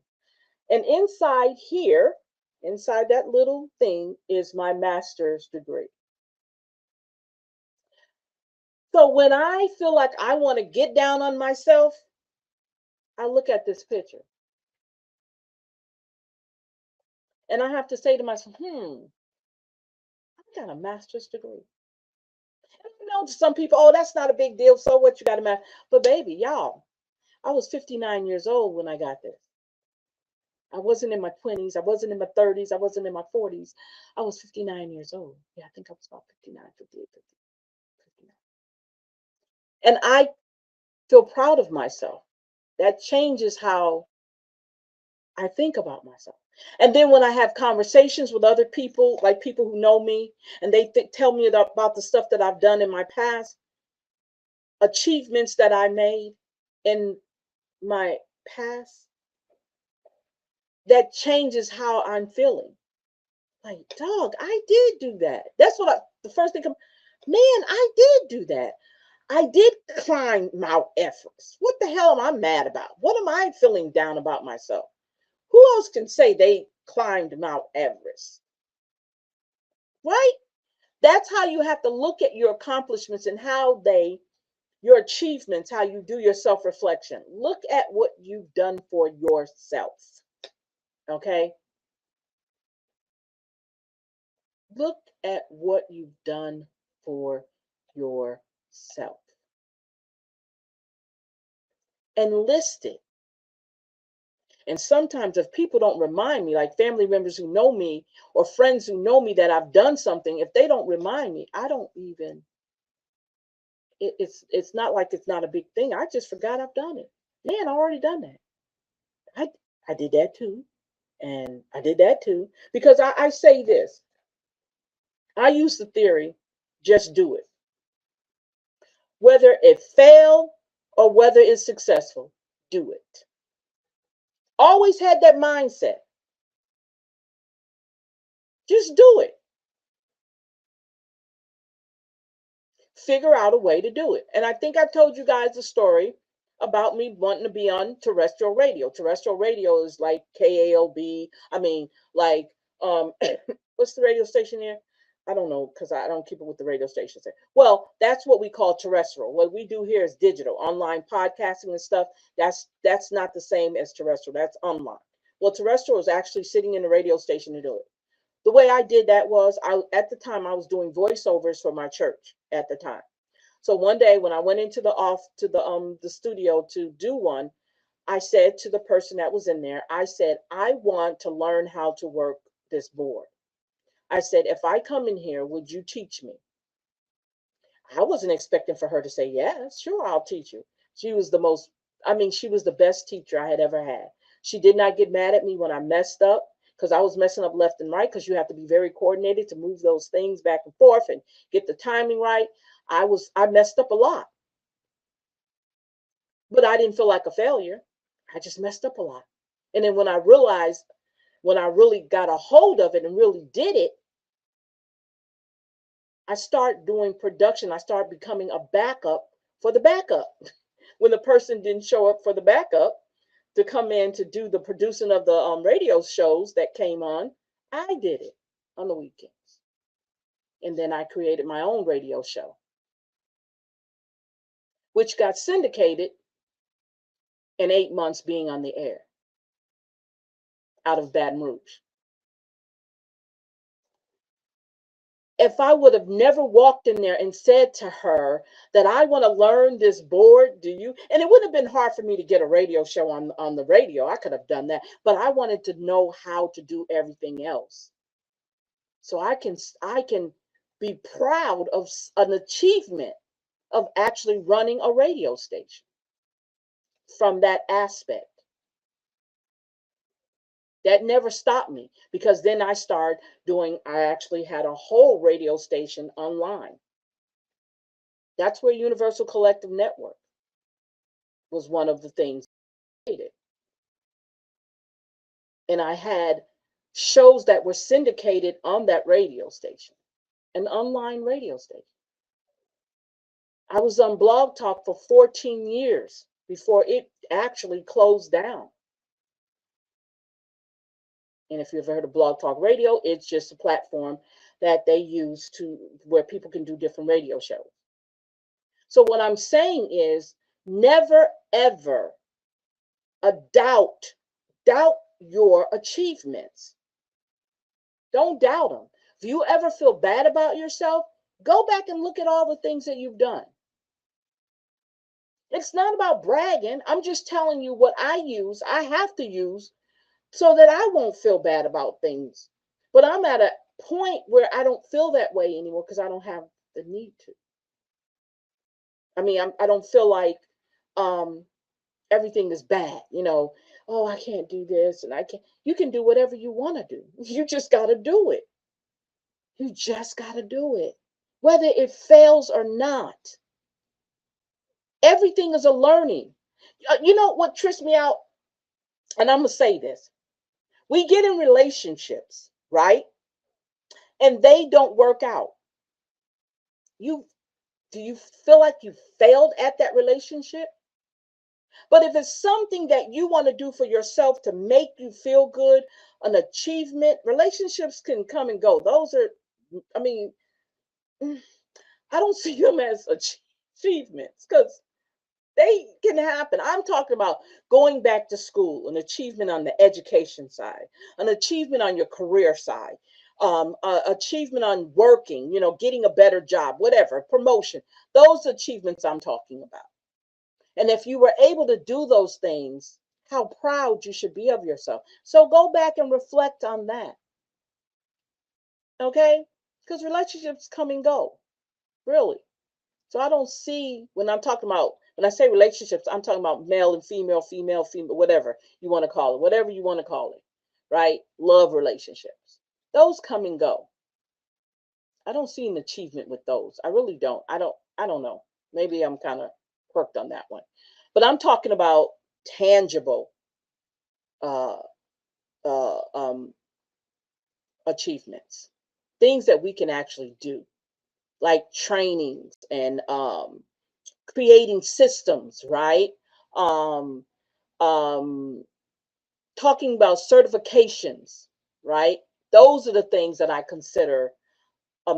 And inside here, inside that little thing, is my master's degree. So when I feel like I want to get down on myself, I look at this picture and I have to say to myself, I got a master's degree. And I know some people, oh, that's not a big deal. So what, you got a master? But baby, y'all, I was 59 years old when I got this. I wasn't in my 20s. I wasn't in my 30s. I wasn't in my 40s. I was 59 years old. Yeah, I think I was about 59, 58, 50, 59. And I feel proud of myself. That changes how I think about myself. And then when I have conversations with other people, like people who know me, and they tell me about the stuff that I've done in my past, achievements that I made in my past, that changes how I'm feeling. Like, dog, I did do that. That's what the first thing come, man, I did do that. I did climb Mount Everest. What the hell am I mad about? What am I feeling down about myself? Who else can say they climbed Mount Everest? Right? That's how you have to look at your accomplishments and how your achievements, how you do your self reflection. Look at what you've done for yourself. Okay? Look at what you've done for yourself and list it. And sometimes, if people don't remind me, like family members who know me or friends who know me that I've done something, if they don't remind me, I don't even. It's not like it's not a big thing. I just forgot I've done it. Man, I already done that. I I did that too, and I did that too because I say this. I use the theory, just do it. Whether it fail or whether it's successful, do it. Always had that mindset. Just do it. Figure out a way to do it. And I think I've told you guys the story about me wanting to be on terrestrial radio. Terrestrial radio is like KALB. I mean, like what's the radio station here? I don't know because I don't keep it with the radio stations there. Well, that's what we call terrestrial. What we do here is digital, online podcasting and stuff. That's not the same as terrestrial. That's online. Well, terrestrial is actually sitting in the radio station to do it. The way I did that was I at the time I was doing voiceovers for my church at the time. So one day when I went into the studio to do one, I said to the person that was in there, I said, I want to learn how to work this board. I said, if I come in here, would you teach me? I wasn't expecting for her to say, yes, sure, I'll teach you. She was the most, she was the best teacher I had ever had. She did not get mad at me when I messed up because I was messing up left and right because you have to be very coordinated to move those things back and forth and get the timing right. I messed up a lot, but I didn't feel like a failure. I just messed up a lot. And then when I realized, when I really got a hold of it and really did it, I start doing production. I start becoming a backup for the backup. When the person didn't show up for the backup to come in to do the producing of the radio shows that came on, I did it on the weekends. And then I created my own radio show, which got syndicated in 8 months being on the air out of Baton Rouge. If I would have never walked in there and said to her that I want to learn this board, do you? And it would have been hard for me to get a radio show on the radio. I could have done that, but I wanted to know how to do everything else. So I can be proud of an achievement of actually running a radio station from that aspect. That never stopped me because then I actually had a whole radio station online. That's where Universal Collective Network was one of the things I created. And I had shows that were syndicated on that radio station, an online radio station. I was on Blog Talk for 14 years before it actually closed down. And if you've ever heard of Blog Talk Radio, it's just a platform that they use to where people can do different radio shows. So what I'm saying is never ever doubt your achievements. Don't doubt them. If you ever feel bad about yourself, go back and look at all the things that you've done. It's not about bragging. I'm just telling you what I have to use so that I won't feel bad about things. But I'm at a point where I don't feel that way anymore because I don't have the need to. I don't feel like everything is bad, oh, I can't do this and I can't. You can do whatever you want to do. You just got to do it. You just got to do it. Whether it fails or not, everything is a learning. You know what trips me out? And I'm going to say this. We get in relationships, right? And they don't work out. Do you feel like you failed at that relationship? But if it's something that you want to do for yourself to make you feel good, an achievement, relationships can come and go. Those are, I mean, I don't see them as achievements because they can happen. I'm talking about going back to school, an achievement on the education side, an achievement on your career side, achievement on working, getting a better job, whatever, promotion. Those achievements I'm talking about. And if you were able to do those things, how proud you should be of yourself. So go back and reflect on that. Okay? Because relationships come and go, really. So I don't see when I say relationships, I'm talking about male and female, female, female, whatever you want to call it, whatever you want to call it, right? Love relationships. Those come and go. I don't see an achievement with those. I really don't. I don't know. Maybe I'm kind of quirked on that one. But I'm talking about tangible uh, uh, um, achievements, things that we can actually do, like trainings and creating systems, right? Um, um, Talking about certifications, right? Those are the things that I consider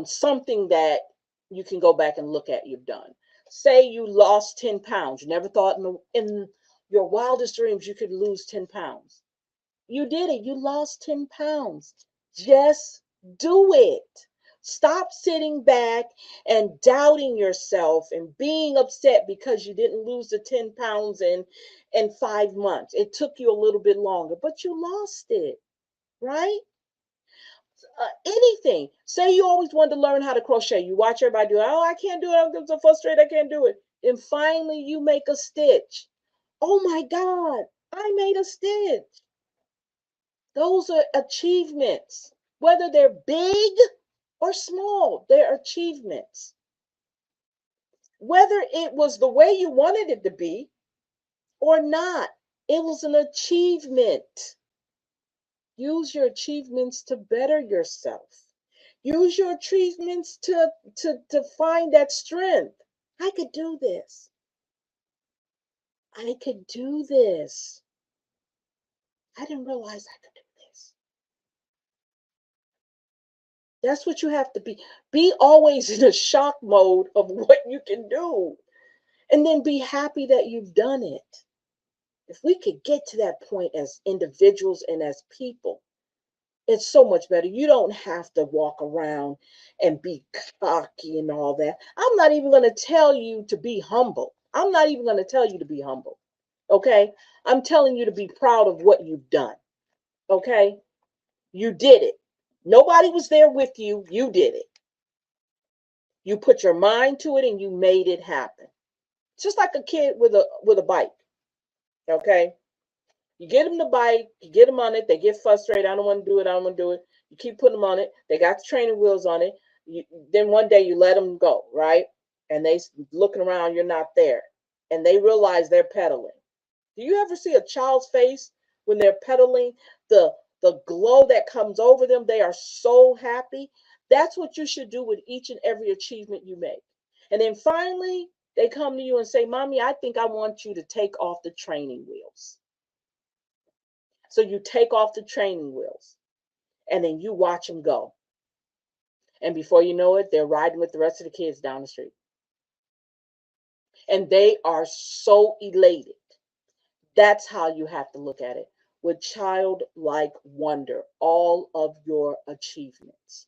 something that you can go back and look at you've done. Say you lost 10 pounds. You never thought in your wildest dreams you could lose 10 pounds. You did it. You lost 10 pounds. Just do it. Stop sitting back and doubting yourself and being upset because you didn't lose the 10 pounds in 5 months. It took you a little bit longer, but you lost it, right? Anything. Say you always wanted to learn how to crochet. You watch everybody do it. Oh, I can't do it. I'm so frustrated. I can't do it. And finally, you make a stitch. Oh my God, I made a stitch. Those are achievements. Whether they're big or small, they're achievements. Whether it was the way you wanted it to be or not, it was an achievement. Use your achievements to better yourself. Use your achievements to find that strength. I could do this. I could do this. I didn't realize I could do this. That's what you have to be. Be always in a shock mode of what you can do. And then be happy that you've done it. If we could get to that point as individuals and as people, it's so much better. You don't have to walk around and be cocky and all that. I'm not even going to tell you to be humble. I'm not even going to tell you to be humble. Okay? I'm telling you to be proud of what you've done. Okay? You did it. Nobody was there with you. You did it. You put your mind to it and you made it happen. It's just like a kid with a bike. Okay? You get them the bike, you get them on it, they get frustrated. I don't want to do it. I don't want to do it. You keep putting them on it. They got the training wheels on it. Then one day you let them go, right? And they looking around, you're not there. And they realize they're pedaling. Do you ever see a child's face when they're pedaling? The glow that comes over them, they are so happy. That's what you should do with each and every achievement you make. And then finally, they come to you and say, Mommy, I think I want you to take off the training wheels. So you take off the training wheels and then you watch them go. And before you know it, they're riding with the rest of the kids down the street. And they are so elated. That's how you have to look at it, with childlike wonder, all of your achievements.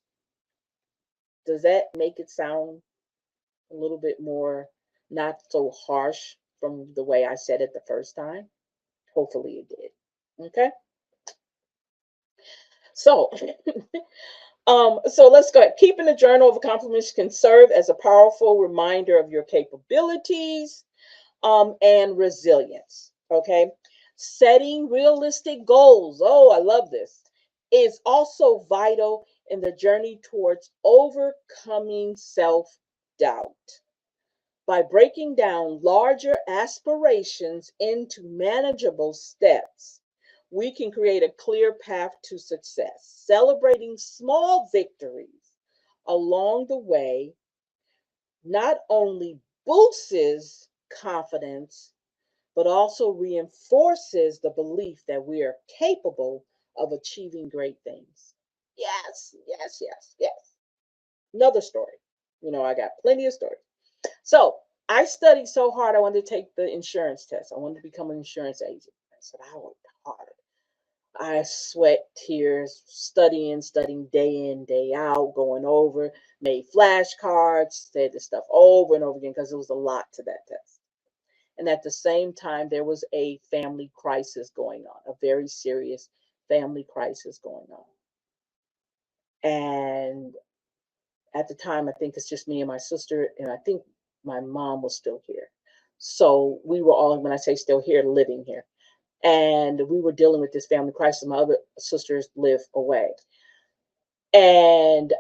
Does that make it sound a little bit more not so harsh from the way I said it the first time? Hopefully it did. Okay. So so let's go ahead. Keeping a journal of accomplishments can serve as a powerful reminder of your capabilities and resilience. Okay. Setting realistic goals. Oh, I love this. Is also vital in the journey towards overcoming self doubt. By breaking down larger aspirations into manageable steps, we can create a clear path to success. Celebrating small victories along the way not only boosts confidence, but also reinforces the belief that we are capable of achieving great things. Yes, yes, yes, yes. Another story. I got plenty of stories. So I studied so hard. I wanted to take the insurance test. I wanted to become an insurance agent. I said I worked hard. I sweat tears, studying day in, day out, going over, made flashcards, said this stuff over and over again because it was a lot to that test. And at the same time, there was a family crisis going on, a very serious family crisis going on. And at the time, I think it's just me and my sister, and I think my mom was still here. So we were all, when I say still here, living here. And we were dealing with this family crisis. My other sisters live away. And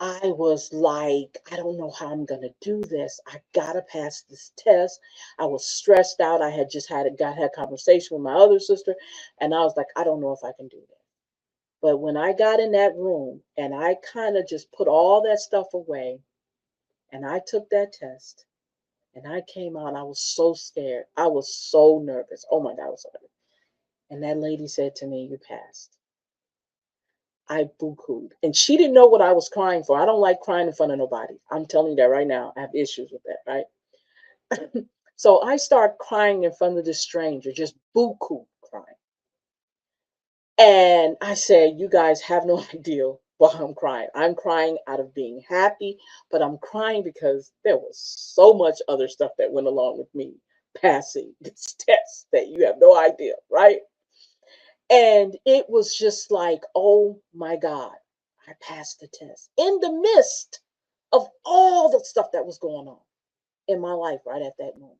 I was like, I don't know how I'm going to do this. I got to pass this test. I was stressed out. I had just had a conversation with my other sister. And I was like, I don't know if I can do this. But when I got in that room and I kind of just put all that stuff away and I took that test and I came out, I was so scared. I was so nervous. Oh my God, I was so nervous. And that lady said to me, you passed. I boo-hooed. And she didn't know what I was crying for. I don't like crying in front of nobody. I'm telling you that right now. I have issues with that, right? So I start crying in front of this stranger, just boo-hoo crying. And I said, you guys have no idea why I'm crying. I'm crying out of being happy, but I'm crying because there was so much other stuff that went along with me passing this test that you have no idea, right? And it was just like, oh my God, I passed the test in the midst of all the stuff that was going on in my life right at that moment.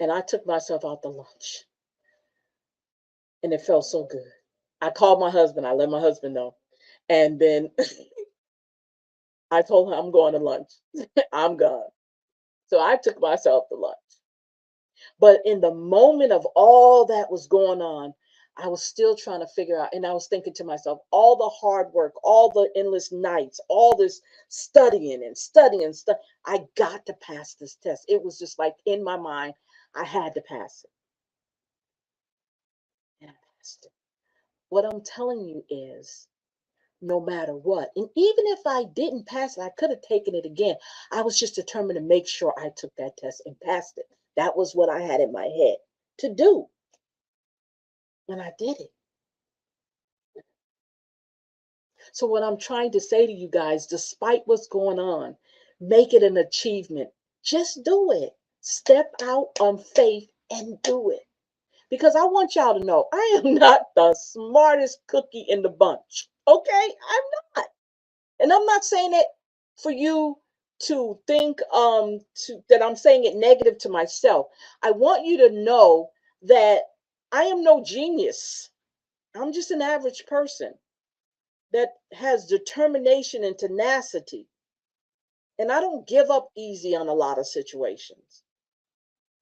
And I took myself out to lunch, and it felt so good. I called my husband, I let my husband know. And then I told him I'm going to lunch. I'm gone. So I took myself to lunch. But in the moment of all that was going on, I was still trying to figure out, and I was thinking to myself, all the hard work, all the endless nights, all this studying and studying and stuff. I got to pass this test. It was just like in my mind, I had to pass it. And I passed it. What I'm telling you is, no matter what, and even if I didn't pass it, I could have taken it again. I was just determined to make sure I took that test and passed it. That was what I had in my head to do. And I did it. So, what I'm trying to say to you guys, despite what's going on, make it an achievement. Just do it. Step out on faith and do it. Because I want y'all to know I am not the smartest cookie in the bunch. Okay? I'm not. And I'm not saying it for you to think that I'm saying it negative to myself. I want you to know that I am no genius. I'm just an average person that has determination and tenacity. And I don't give up easy on a lot of situations.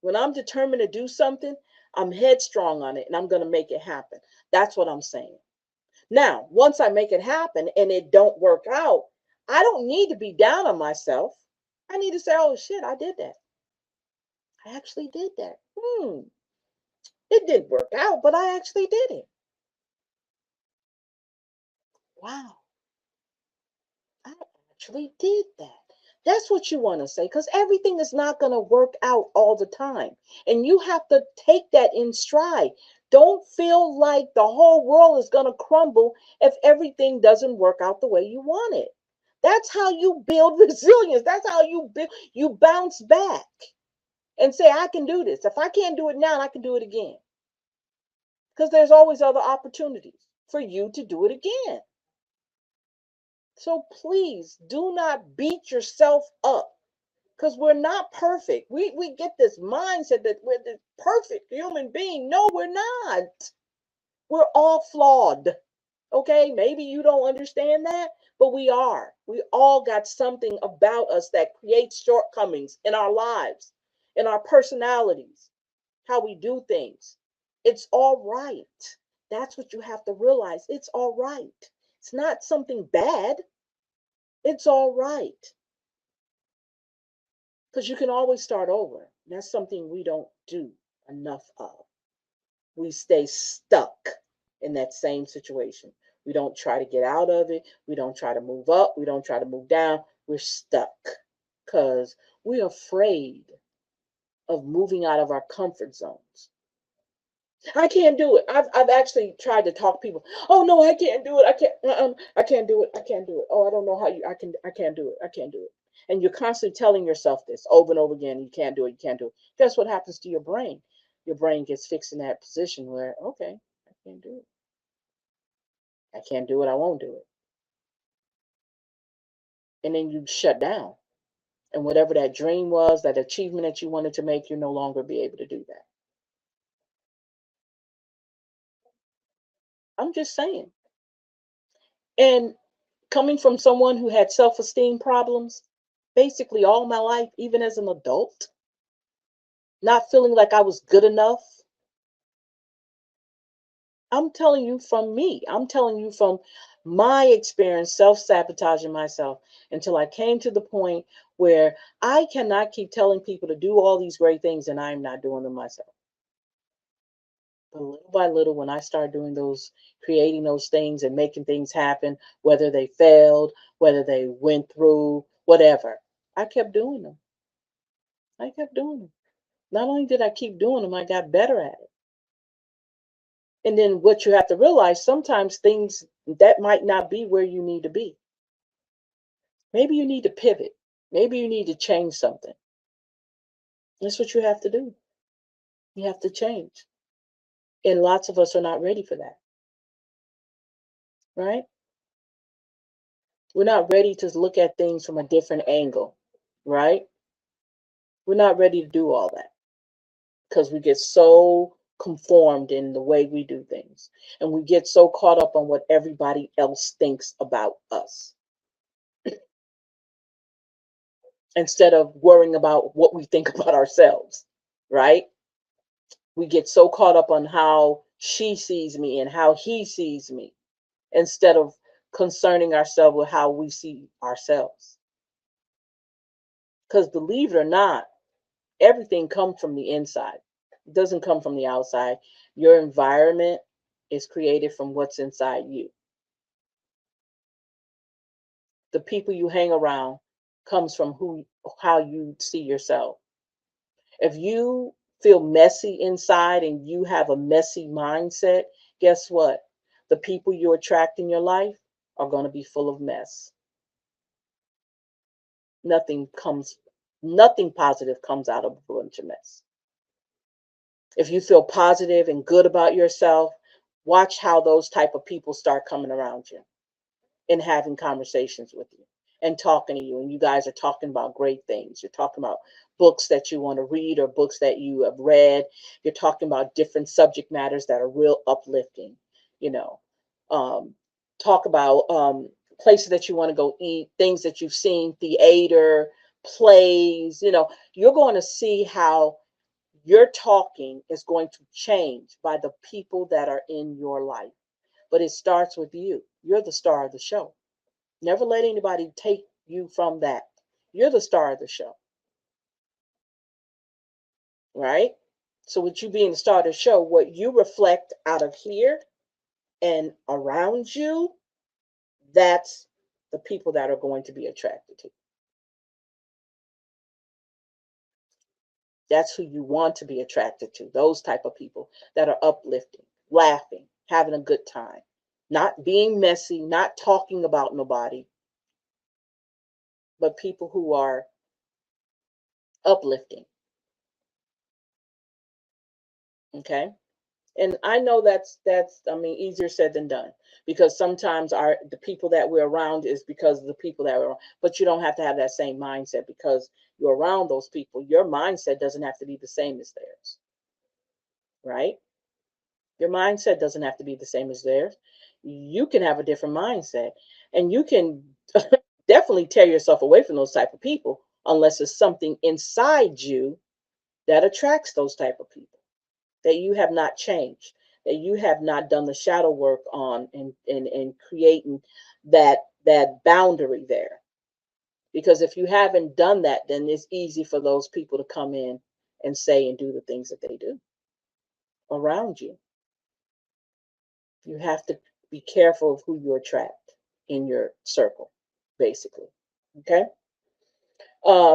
When I'm determined to do something, I'm headstrong on it and I'm going to make it happen. That's what I'm saying. Now, once I make it happen and it don't work out, I don't need to be down on myself. I need to say, "Oh shit, I did that. I actually did that. It didn't work out, but I actually did it. Wow. I actually did that." That's what you want to say because everything is not going to work out all the time. And you have to take that in stride. Don't feel like the whole world is going to crumble if everything doesn't work out the way you want it. That's how you build resilience. That's how you bounce back and say, I can do this. If I can't do it now, I can do it again. Because there's always other opportunities for you to do it again. So please do not beat yourself up because we're not perfect. We get this mindset that we're this perfect human being. No, we're not. We're all flawed. Okay, maybe you don't understand that, but we are. We all got something about us that creates shortcomings in our lives, in our personalities, how we do things. It's all right. That's what you have to realize. It's all right. It's not something bad. It's all right. Because you can always start over. That's something we don't do enough of. We stay stuck in that same situation. We don't try to get out of it. We don't try to move up. We don't try to move down. We're stuck because we're afraid of moving out of our comfort zones. I can't do it. I've actually tried to talk people. Oh no, I can't do it. I can't. I can't do it. I can't do it. Oh, I don't know how you. I can. I can't do it. I can't do it. And you're constantly telling yourself this over and over again. You can't do it. You can't do it. Guess what happens to your brain? Your brain gets fixed in that position where okay, I can't do it. I can't do it. I won't do it. And then you shut down. And whatever that dream was, that achievement that you wanted to make, you no longer be able to do that. I'm just saying. And coming from someone who had self-esteem problems basically all my life, even as an adult, not feeling like I was good enough. I'm telling you from me, I'm telling you from my experience self-sabotaging myself until I came to the point where I cannot keep telling people to do all these great things and I'm not doing them myself. But little by little, when I started doing those, creating those things and making things happen, whether they failed, whether they went through, whatever, I kept doing them. I kept doing them. Not only did I keep doing them, I got better at it. And then what you have to realize, sometimes things that might not be where you need to be. Maybe you need to pivot. Maybe you need to change something. That's what you have to do. You have to change. And lots of us are not ready for that. right? We're not ready to look at things from a different angle, right? We're not ready to do all that because we get so conformed in the way we do things, and we get so caught up on what everybody else thinks about us instead of worrying about what we think about ourselves, right? We get so caught up on how she sees me and how he sees me instead of concerning ourselves with how we see ourselves. Because believe it or not, everything comes from the inside. It doesn't come from the outside. Your environment is created from what's inside you. The people you hang around comes from who how you see yourself. If you feel messy inside and you have a messy mindset, guess what? The people you attract in your life are going to be full of mess. Nothing comes Nothing positive comes out of a bunch of mess. If you feel positive and good about yourself, watch how those type of people start coming around you and having conversations with you and talking to you, and you guys are talking about great things. You're talking about books that you want to read or books that you have read. You're talking about different subject matters that are real uplifting. you know um, Talk about places that you want to go eat, things that you've seen, theater, plays. You're going to see how your talking is going to change by the people that are in your life. But it starts with you. You're the star of the show. Never let anybody take you from that. You're the star of the show, right? So, with you being the star of the show, what you reflect out of here and around you, that's the people that are going to be attracted to. That's who you want to be attracted to. Those type of people that are uplifting, laughing, having a good time, not being messy, not talking about nobody, but people who are uplifting. Okay. And I know that's I mean easier said than done, because sometimes our the people that we're around is because of the people that we're around. But you don't have to have that same mindset because you're around those people. Your mindset doesn't have to be the same as theirs, right? Your mindset doesn't have to be the same as theirs. You can have a different mindset, and you can definitely tear yourself away from those type of people unless it's something inside you that attracts those type of people, that you have not changed, that you have not done the shadow work on, and creating that boundary there. Because if you haven't done that, then it's easy for those people to come in and say and do the things that they do around you. You have to be careful of who you attract in your circle, basically. Okay.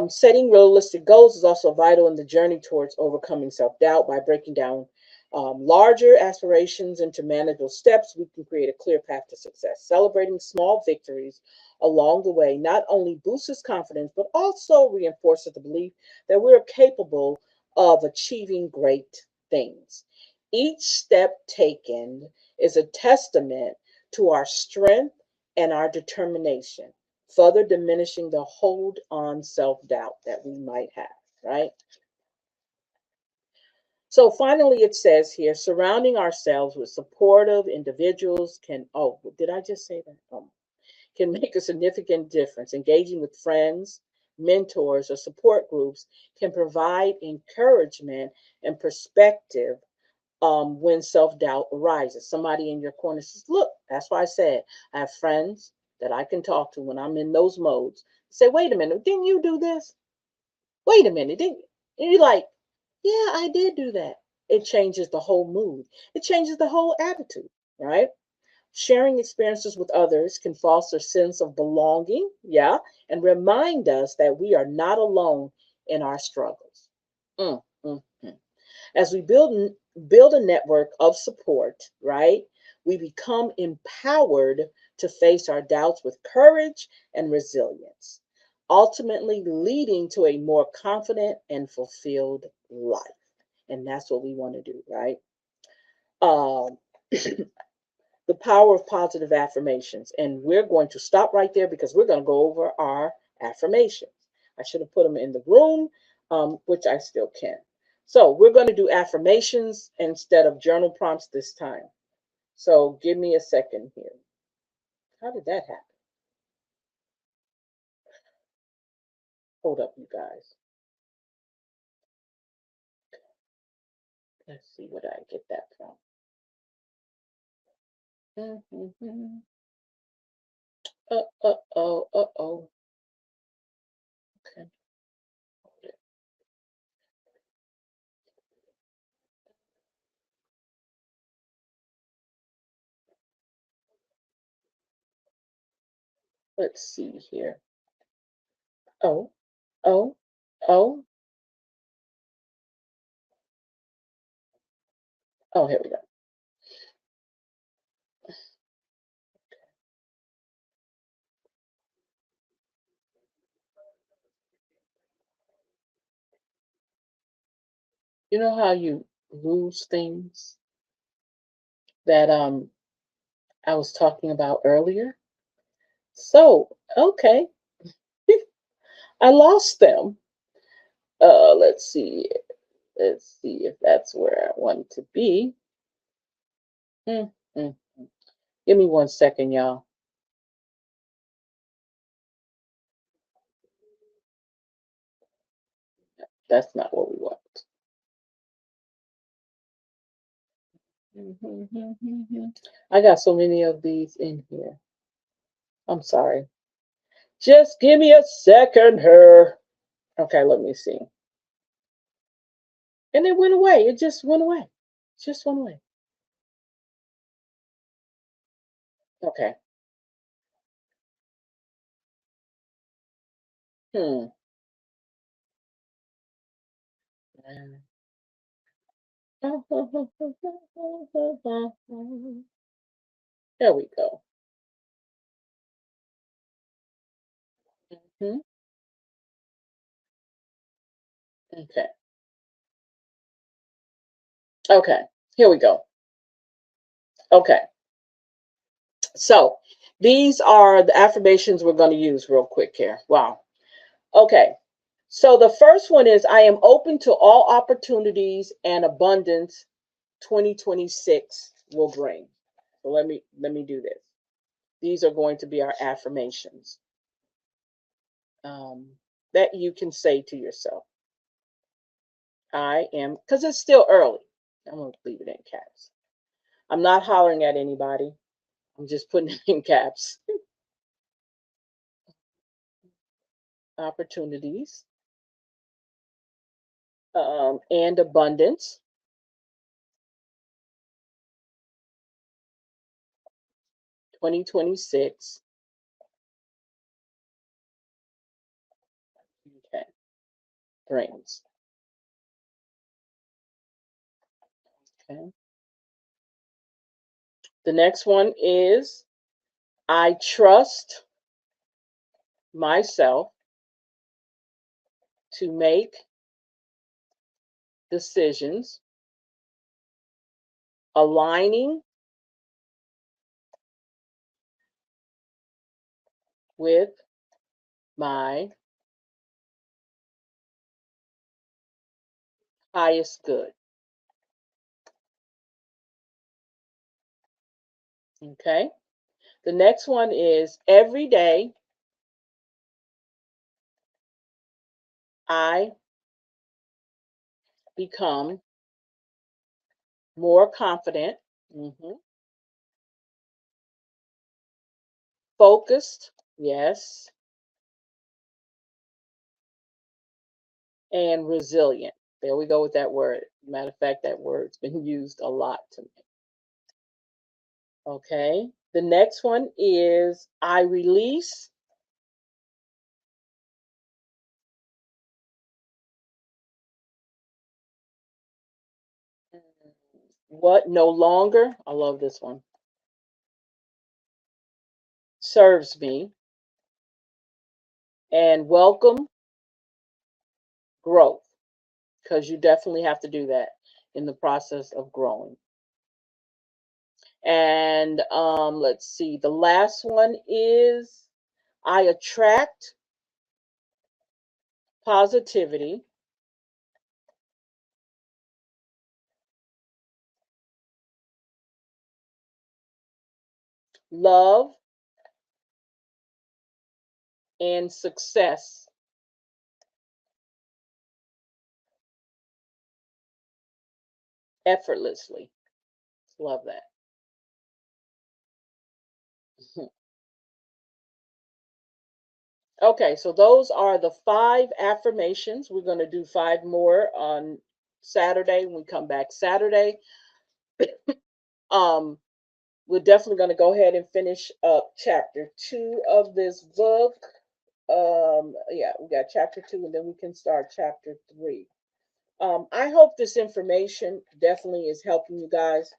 Setting realistic goals is also vital in the journey towards overcoming self doubt. By breaking down larger aspirations into manageable steps, we can create a clear path to success. Celebrating small victories along the way not only boosts confidence, but also reinforces the belief that we're capable of achieving great things. Each step taken is a testament to our strength and our determination, further diminishing the hold on self doubt that we might have, right? So finally, it says here surrounding ourselves with supportive individuals oh, did I just say that? Can make a significant difference. Engaging with friends, mentors, or support groups can provide encouragement and perspective when self doubt arises. Somebody in your corner says, look, that's why I said I have friends that I can talk to when I'm in those modes. Say, wait a minute, didn't you do this? Wait a minute, didn't you? And you're like, yeah, I did do that. It changes the whole mood, it changes the whole attitude, right? Sharing experiences with others can foster a sense of belonging, yeah, and remind us that we are not alone in our struggles. Mm, mm, mm. As we build a network of support, right? We become empowered to face our doubts with courage and resilience, ultimately leading to a more confident and fulfilled life. And that's what we want to do, right? Um, the power of positive affirmations. And we're going to stop right there because we're going to go over our affirmations. I should have put them in the room, which I still can. So we're going to do affirmations instead of journal prompts this time. So give me a second here. How did that happen? Hold up, you guys. Let's see where I get that from. Mm-hmm. Oh. Okay. Let's see here. Oh, oh, oh, oh, here we go. You know how you lose things that I was talking about earlier? So, okay, I lost them. Let's see. Let's see if that's where I want to be. Mm, mm, mm. Give me 1 second, y'all. That's not what we want. I got so many of these in here. I'm sorry. Just give me a second here. Okay, let me see. And it went away. It just went away. It just went away. Okay. Hmm. There we go. Hmm. Okay. Okay. Here we go. Okay. So these are the affirmations we're going to use real quick here. Wow. Okay. So the first one is I am open to all opportunities and abundance 2026 will bring. So let me do this. These are going to be our affirmations that you can say to yourself. I am, because it's still early. I'm going to leave it in caps. I'm not hollering at anybody. I'm just putting it in caps. Opportunities and abundance 2026. Okay, brings. Okay. The next one is I trust myself to make decisions aligning with my highest good. Okay. The next one is every day I become more confident, mhm, focused, yes, and resilient. There we go with that word. Matter of fact, that word's been used a lot to me. Okay. The next one is I release what no longer, I love this one, serves me and welcome growth because you definitely have to do that in the process of growing. And let's see, the last one is I attract positivity, love, and success effortlessly. Love that. Okay, so those are the 5 affirmations. We're going to do 5 more on Saturday when we come back Saturday. Um, we're definitely going to go ahead and finish up chapter 2 of this book. Yeah, we got chapter 2, and then we can start chapter 3. I hope this information definitely is helping you guys.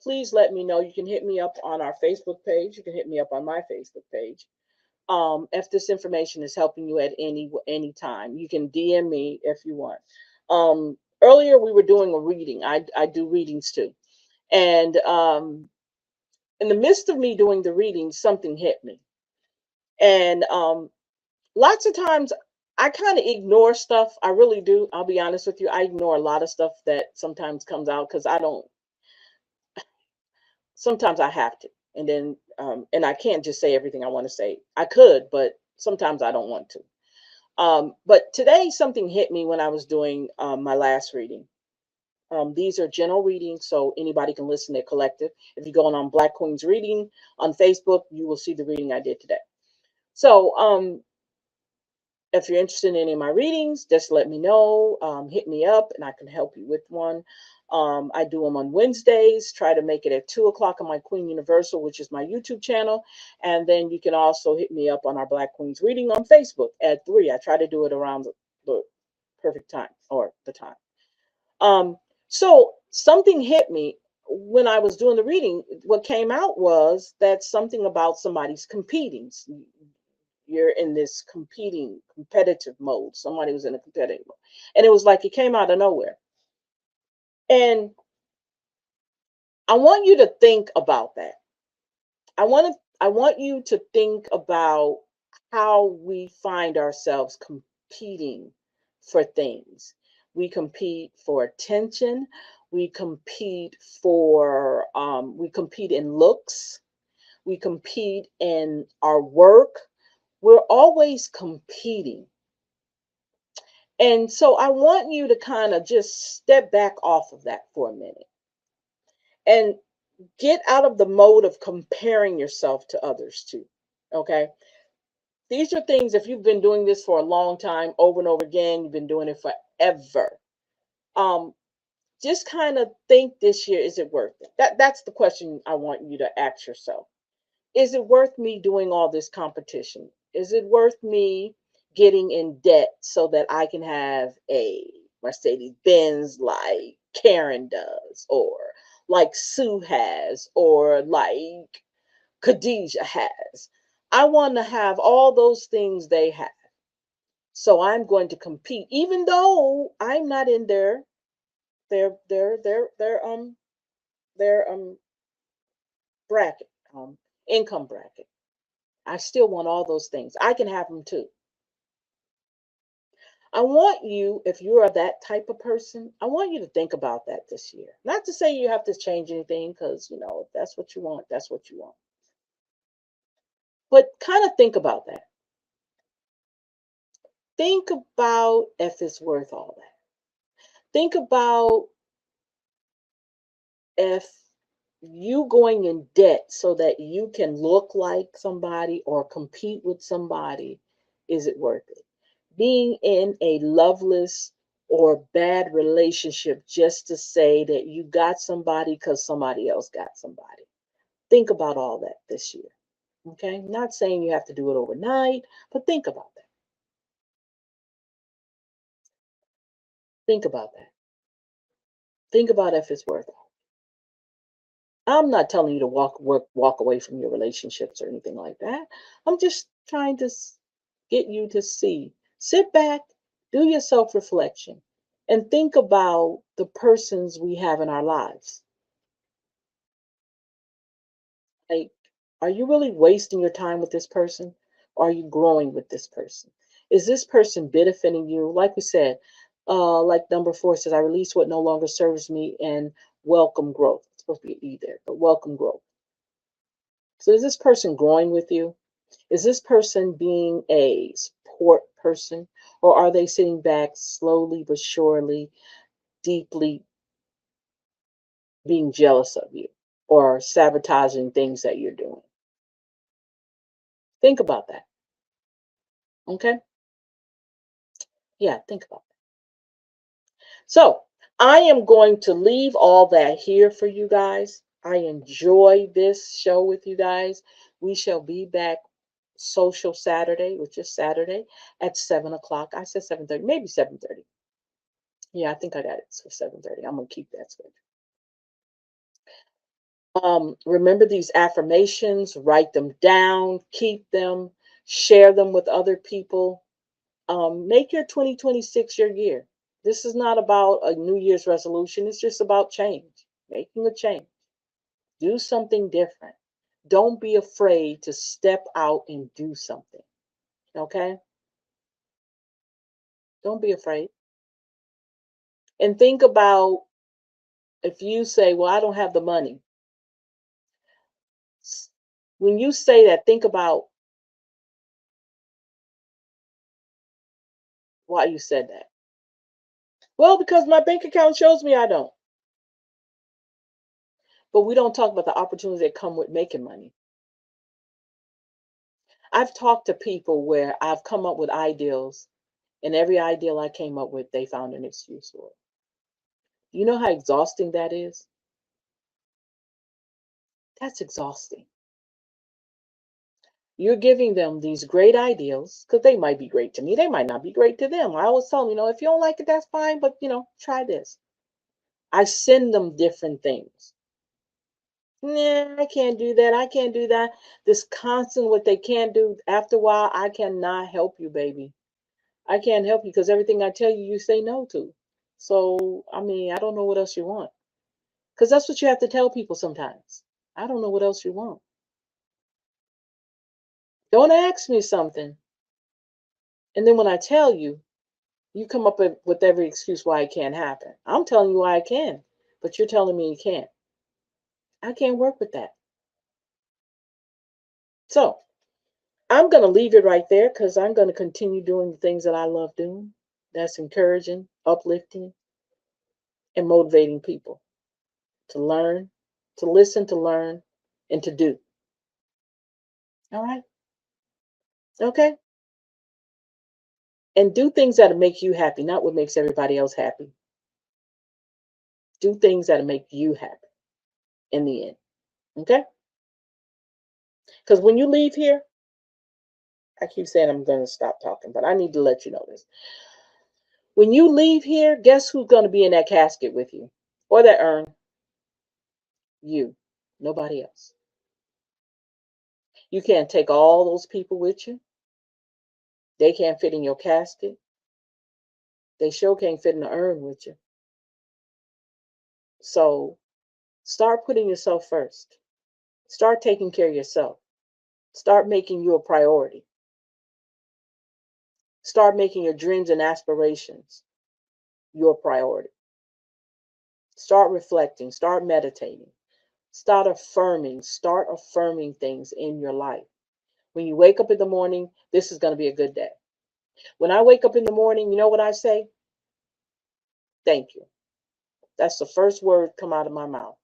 Please let me know. You can hit me up on our Facebook page. You can hit me up on my Facebook page. If this information is helping you at any time, you can DM me if you want. Earlier we were doing a reading. I do readings too, and in the midst of me doing the reading, something hit me, and lots of times I kind of ignore stuff. I really do. I'll be honest with you. I ignore a lot of stuff that sometimes comes out because I don't. Sometimes I have to, and then and I can't just say everything I want to say. I could, but sometimes I don't want to. But today something hit me when I was doing my last reading. These are general readings, so anybody can listen. They're collective. If you go on Black Queen's Reading on Facebook, you will see the reading I did today. So if you're interested in any of my readings, just let me know. Hit me up, and I can help you with one. I do them on Wednesdays. Try to make it at 2 o'clock on my Queen Universal, which is my YouTube channel. And then you can also hit me up on our Black Queens Reading on Facebook at 3. I try to do it around the perfect time or the time. Um, so something hit me when I was doing the reading. What came out was that something about somebody's competing. You're in this competitive mode. Somebody was in a competitive mode. And it was like it came out of nowhere. And I want you to think about that. I want you to think about how we find ourselves competing for things. We compete for attention. We compete in looks. We compete in our work. We're always competing. And so I want you to kind of just step back off of that for a minute and get out of the mode of comparing yourself to others too. Okay. These are things, if you've been doing this for a long time, over and over again, you've been doing it forever. Um, just kind of think this year, is it worth it? That's the question I want you to ask yourself. Is it worth me doing all this competition? Is it worth me getting in debt so that I can have a Mercedes Benz like Karen does, or like Sue has, or like Khadijah has? I want to have all those things they have. So I'm going to compete, even though I'm not in their their their their um their bracket, income bracket. I still want all those things. I can have them too. I want you, if you are that type of person, I want you to think about that this year. Not to say you have to change anything, because, if that's what you want, that's what you want. But kind of think about that. Think about if it's worth all that. Think about if you going in debt so that you can look like somebody or compete with somebody, is it worth it? Being in a loveless or bad relationship just to say that you got somebody because somebody else got somebody. Think about all that this year. Okay. Not saying you have to do it overnight, but think about that. Think about that. Think about if it's worth it. I'm not telling you to walk away from your relationships or anything like that. I'm just trying to get you to sit back, do your self reflection, and think about the persons we have in our lives. Like, are you really wasting your time with this person? Or are you growing with this person? Is this person benefiting you? Like we said, like number 4 says, I release what no longer serves me and welcome growth. It's supposed to be an E there, but welcome growth. So is this person growing with you? Is this person being a support person? Or are they sitting back slowly but surely, deeply being jealous of you or sabotaging things that you're doing? Think about that. Okay? Yeah, think about that. So I am going to leave all that here for you guys. I enjoy this show with you guys. We shall be back social Saturday, which is Saturday at 7 o'clock. I said 7:30, maybe 7:30. Yeah, I think I got it for 7:30. I'm gonna keep that schedule. Remember these affirmations, write them down, keep them, share them with other people. Make your 2026 your year. This is not about a New Year's resolution. It's just about change, making a change. Do something different. Don't be afraid to step out and do something. Okay? Don't be afraid. And think about, if you say, well, I don't have the money. When you say that, think about why you said that. Well, because my bank account shows me I don't. But we don't talk about the opportunities that come with making money. I've talked to people where I've come up with ideals, and every ideal I came up with, they found an excuse for it. You know how exhausting that is? That's exhausting. You're giving them these great ideals because they might be great to me. They might not be great to them. I always tell them, if you don't like it, that's fine, but try this. I send them different things. Nah, I can't do that. I can't do that. This constant what they can't do. After a while, I cannot help you, baby. I can't help you because everything I tell you, you say no to. So, I mean, I don't know what else you want. Because that's what you have to tell people sometimes. I don't know what else you want. Don't ask me something. And then when I tell you, you come up with every excuse why it can't happen. I'm telling you why it can, but you're telling me it can't. I can't work with that. So I'm going to leave it right there because I'm going to continue doing the things that I love doing. That's encouraging, uplifting, and motivating people to learn, to listen, to learn, and to do. All right. Okay. And do things that make you happy, not what makes everybody else happy. Do things that make you happy in the end. Okay. Because when you leave here, I keep saying I'm going to stop talking, but I need to let you know this. When you leave here, guess who's going to be in that casket with you or that urn? You. Nobody else. You can't take all those people with you. They can't fit in your casket. They sure can't fit in the urn with you. So start putting yourself first. Start taking care of yourself. Start making you a priority. Start making your dreams and aspirations your priority. Start reflecting. Start meditating. Start affirming things in your life. When you wake up in the morning, this is going to be a good day. When I wake up in the morning, you know what I say? Thank you. That's the first word come out of my mouth.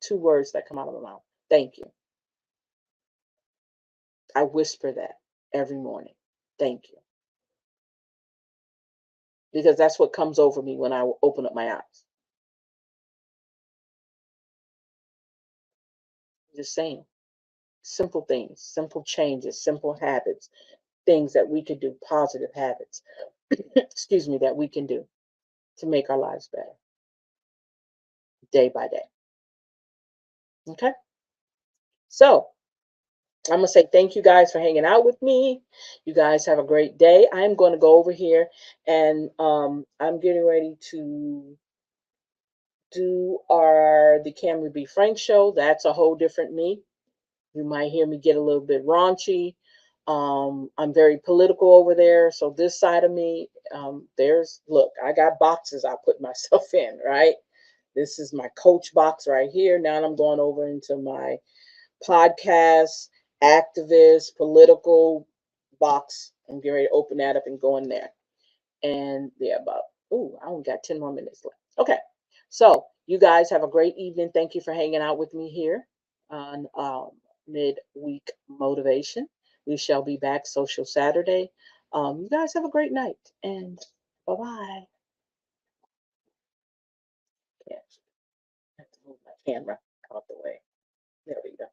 Two words that come out of my mouth. Thank you. I whisper that every morning. Thank you. Because that's what comes over me when I open up my eyes. Just saying. Simple things, simple changes, simple habits, things that we could do, positive habits, excuse me, that we can do to make our lives better day by day. Okay. So I'm going to say thank you guys for hanging out with me. You guys have a great day. I'm going to go over here and I'm getting ready to do the Cameron B. Frank show. That's a whole different me. You might hear me get a little bit raunchy. I'm very political over there. So this side of me, look, I got boxes I put myself in, right? This is my coach box right here. Now I'm going over into my podcast, activist, political box. I'm getting ready to open that up and go in there. And yeah, about, I only got 10 more minutes left. Okay. So you guys have a great evening. Thank you for hanging out with me here on Midweek Motivation. We shall be back social Saturday. You guys have a great night and bye bye. Yeah, I have to move my camera out the way. There we go.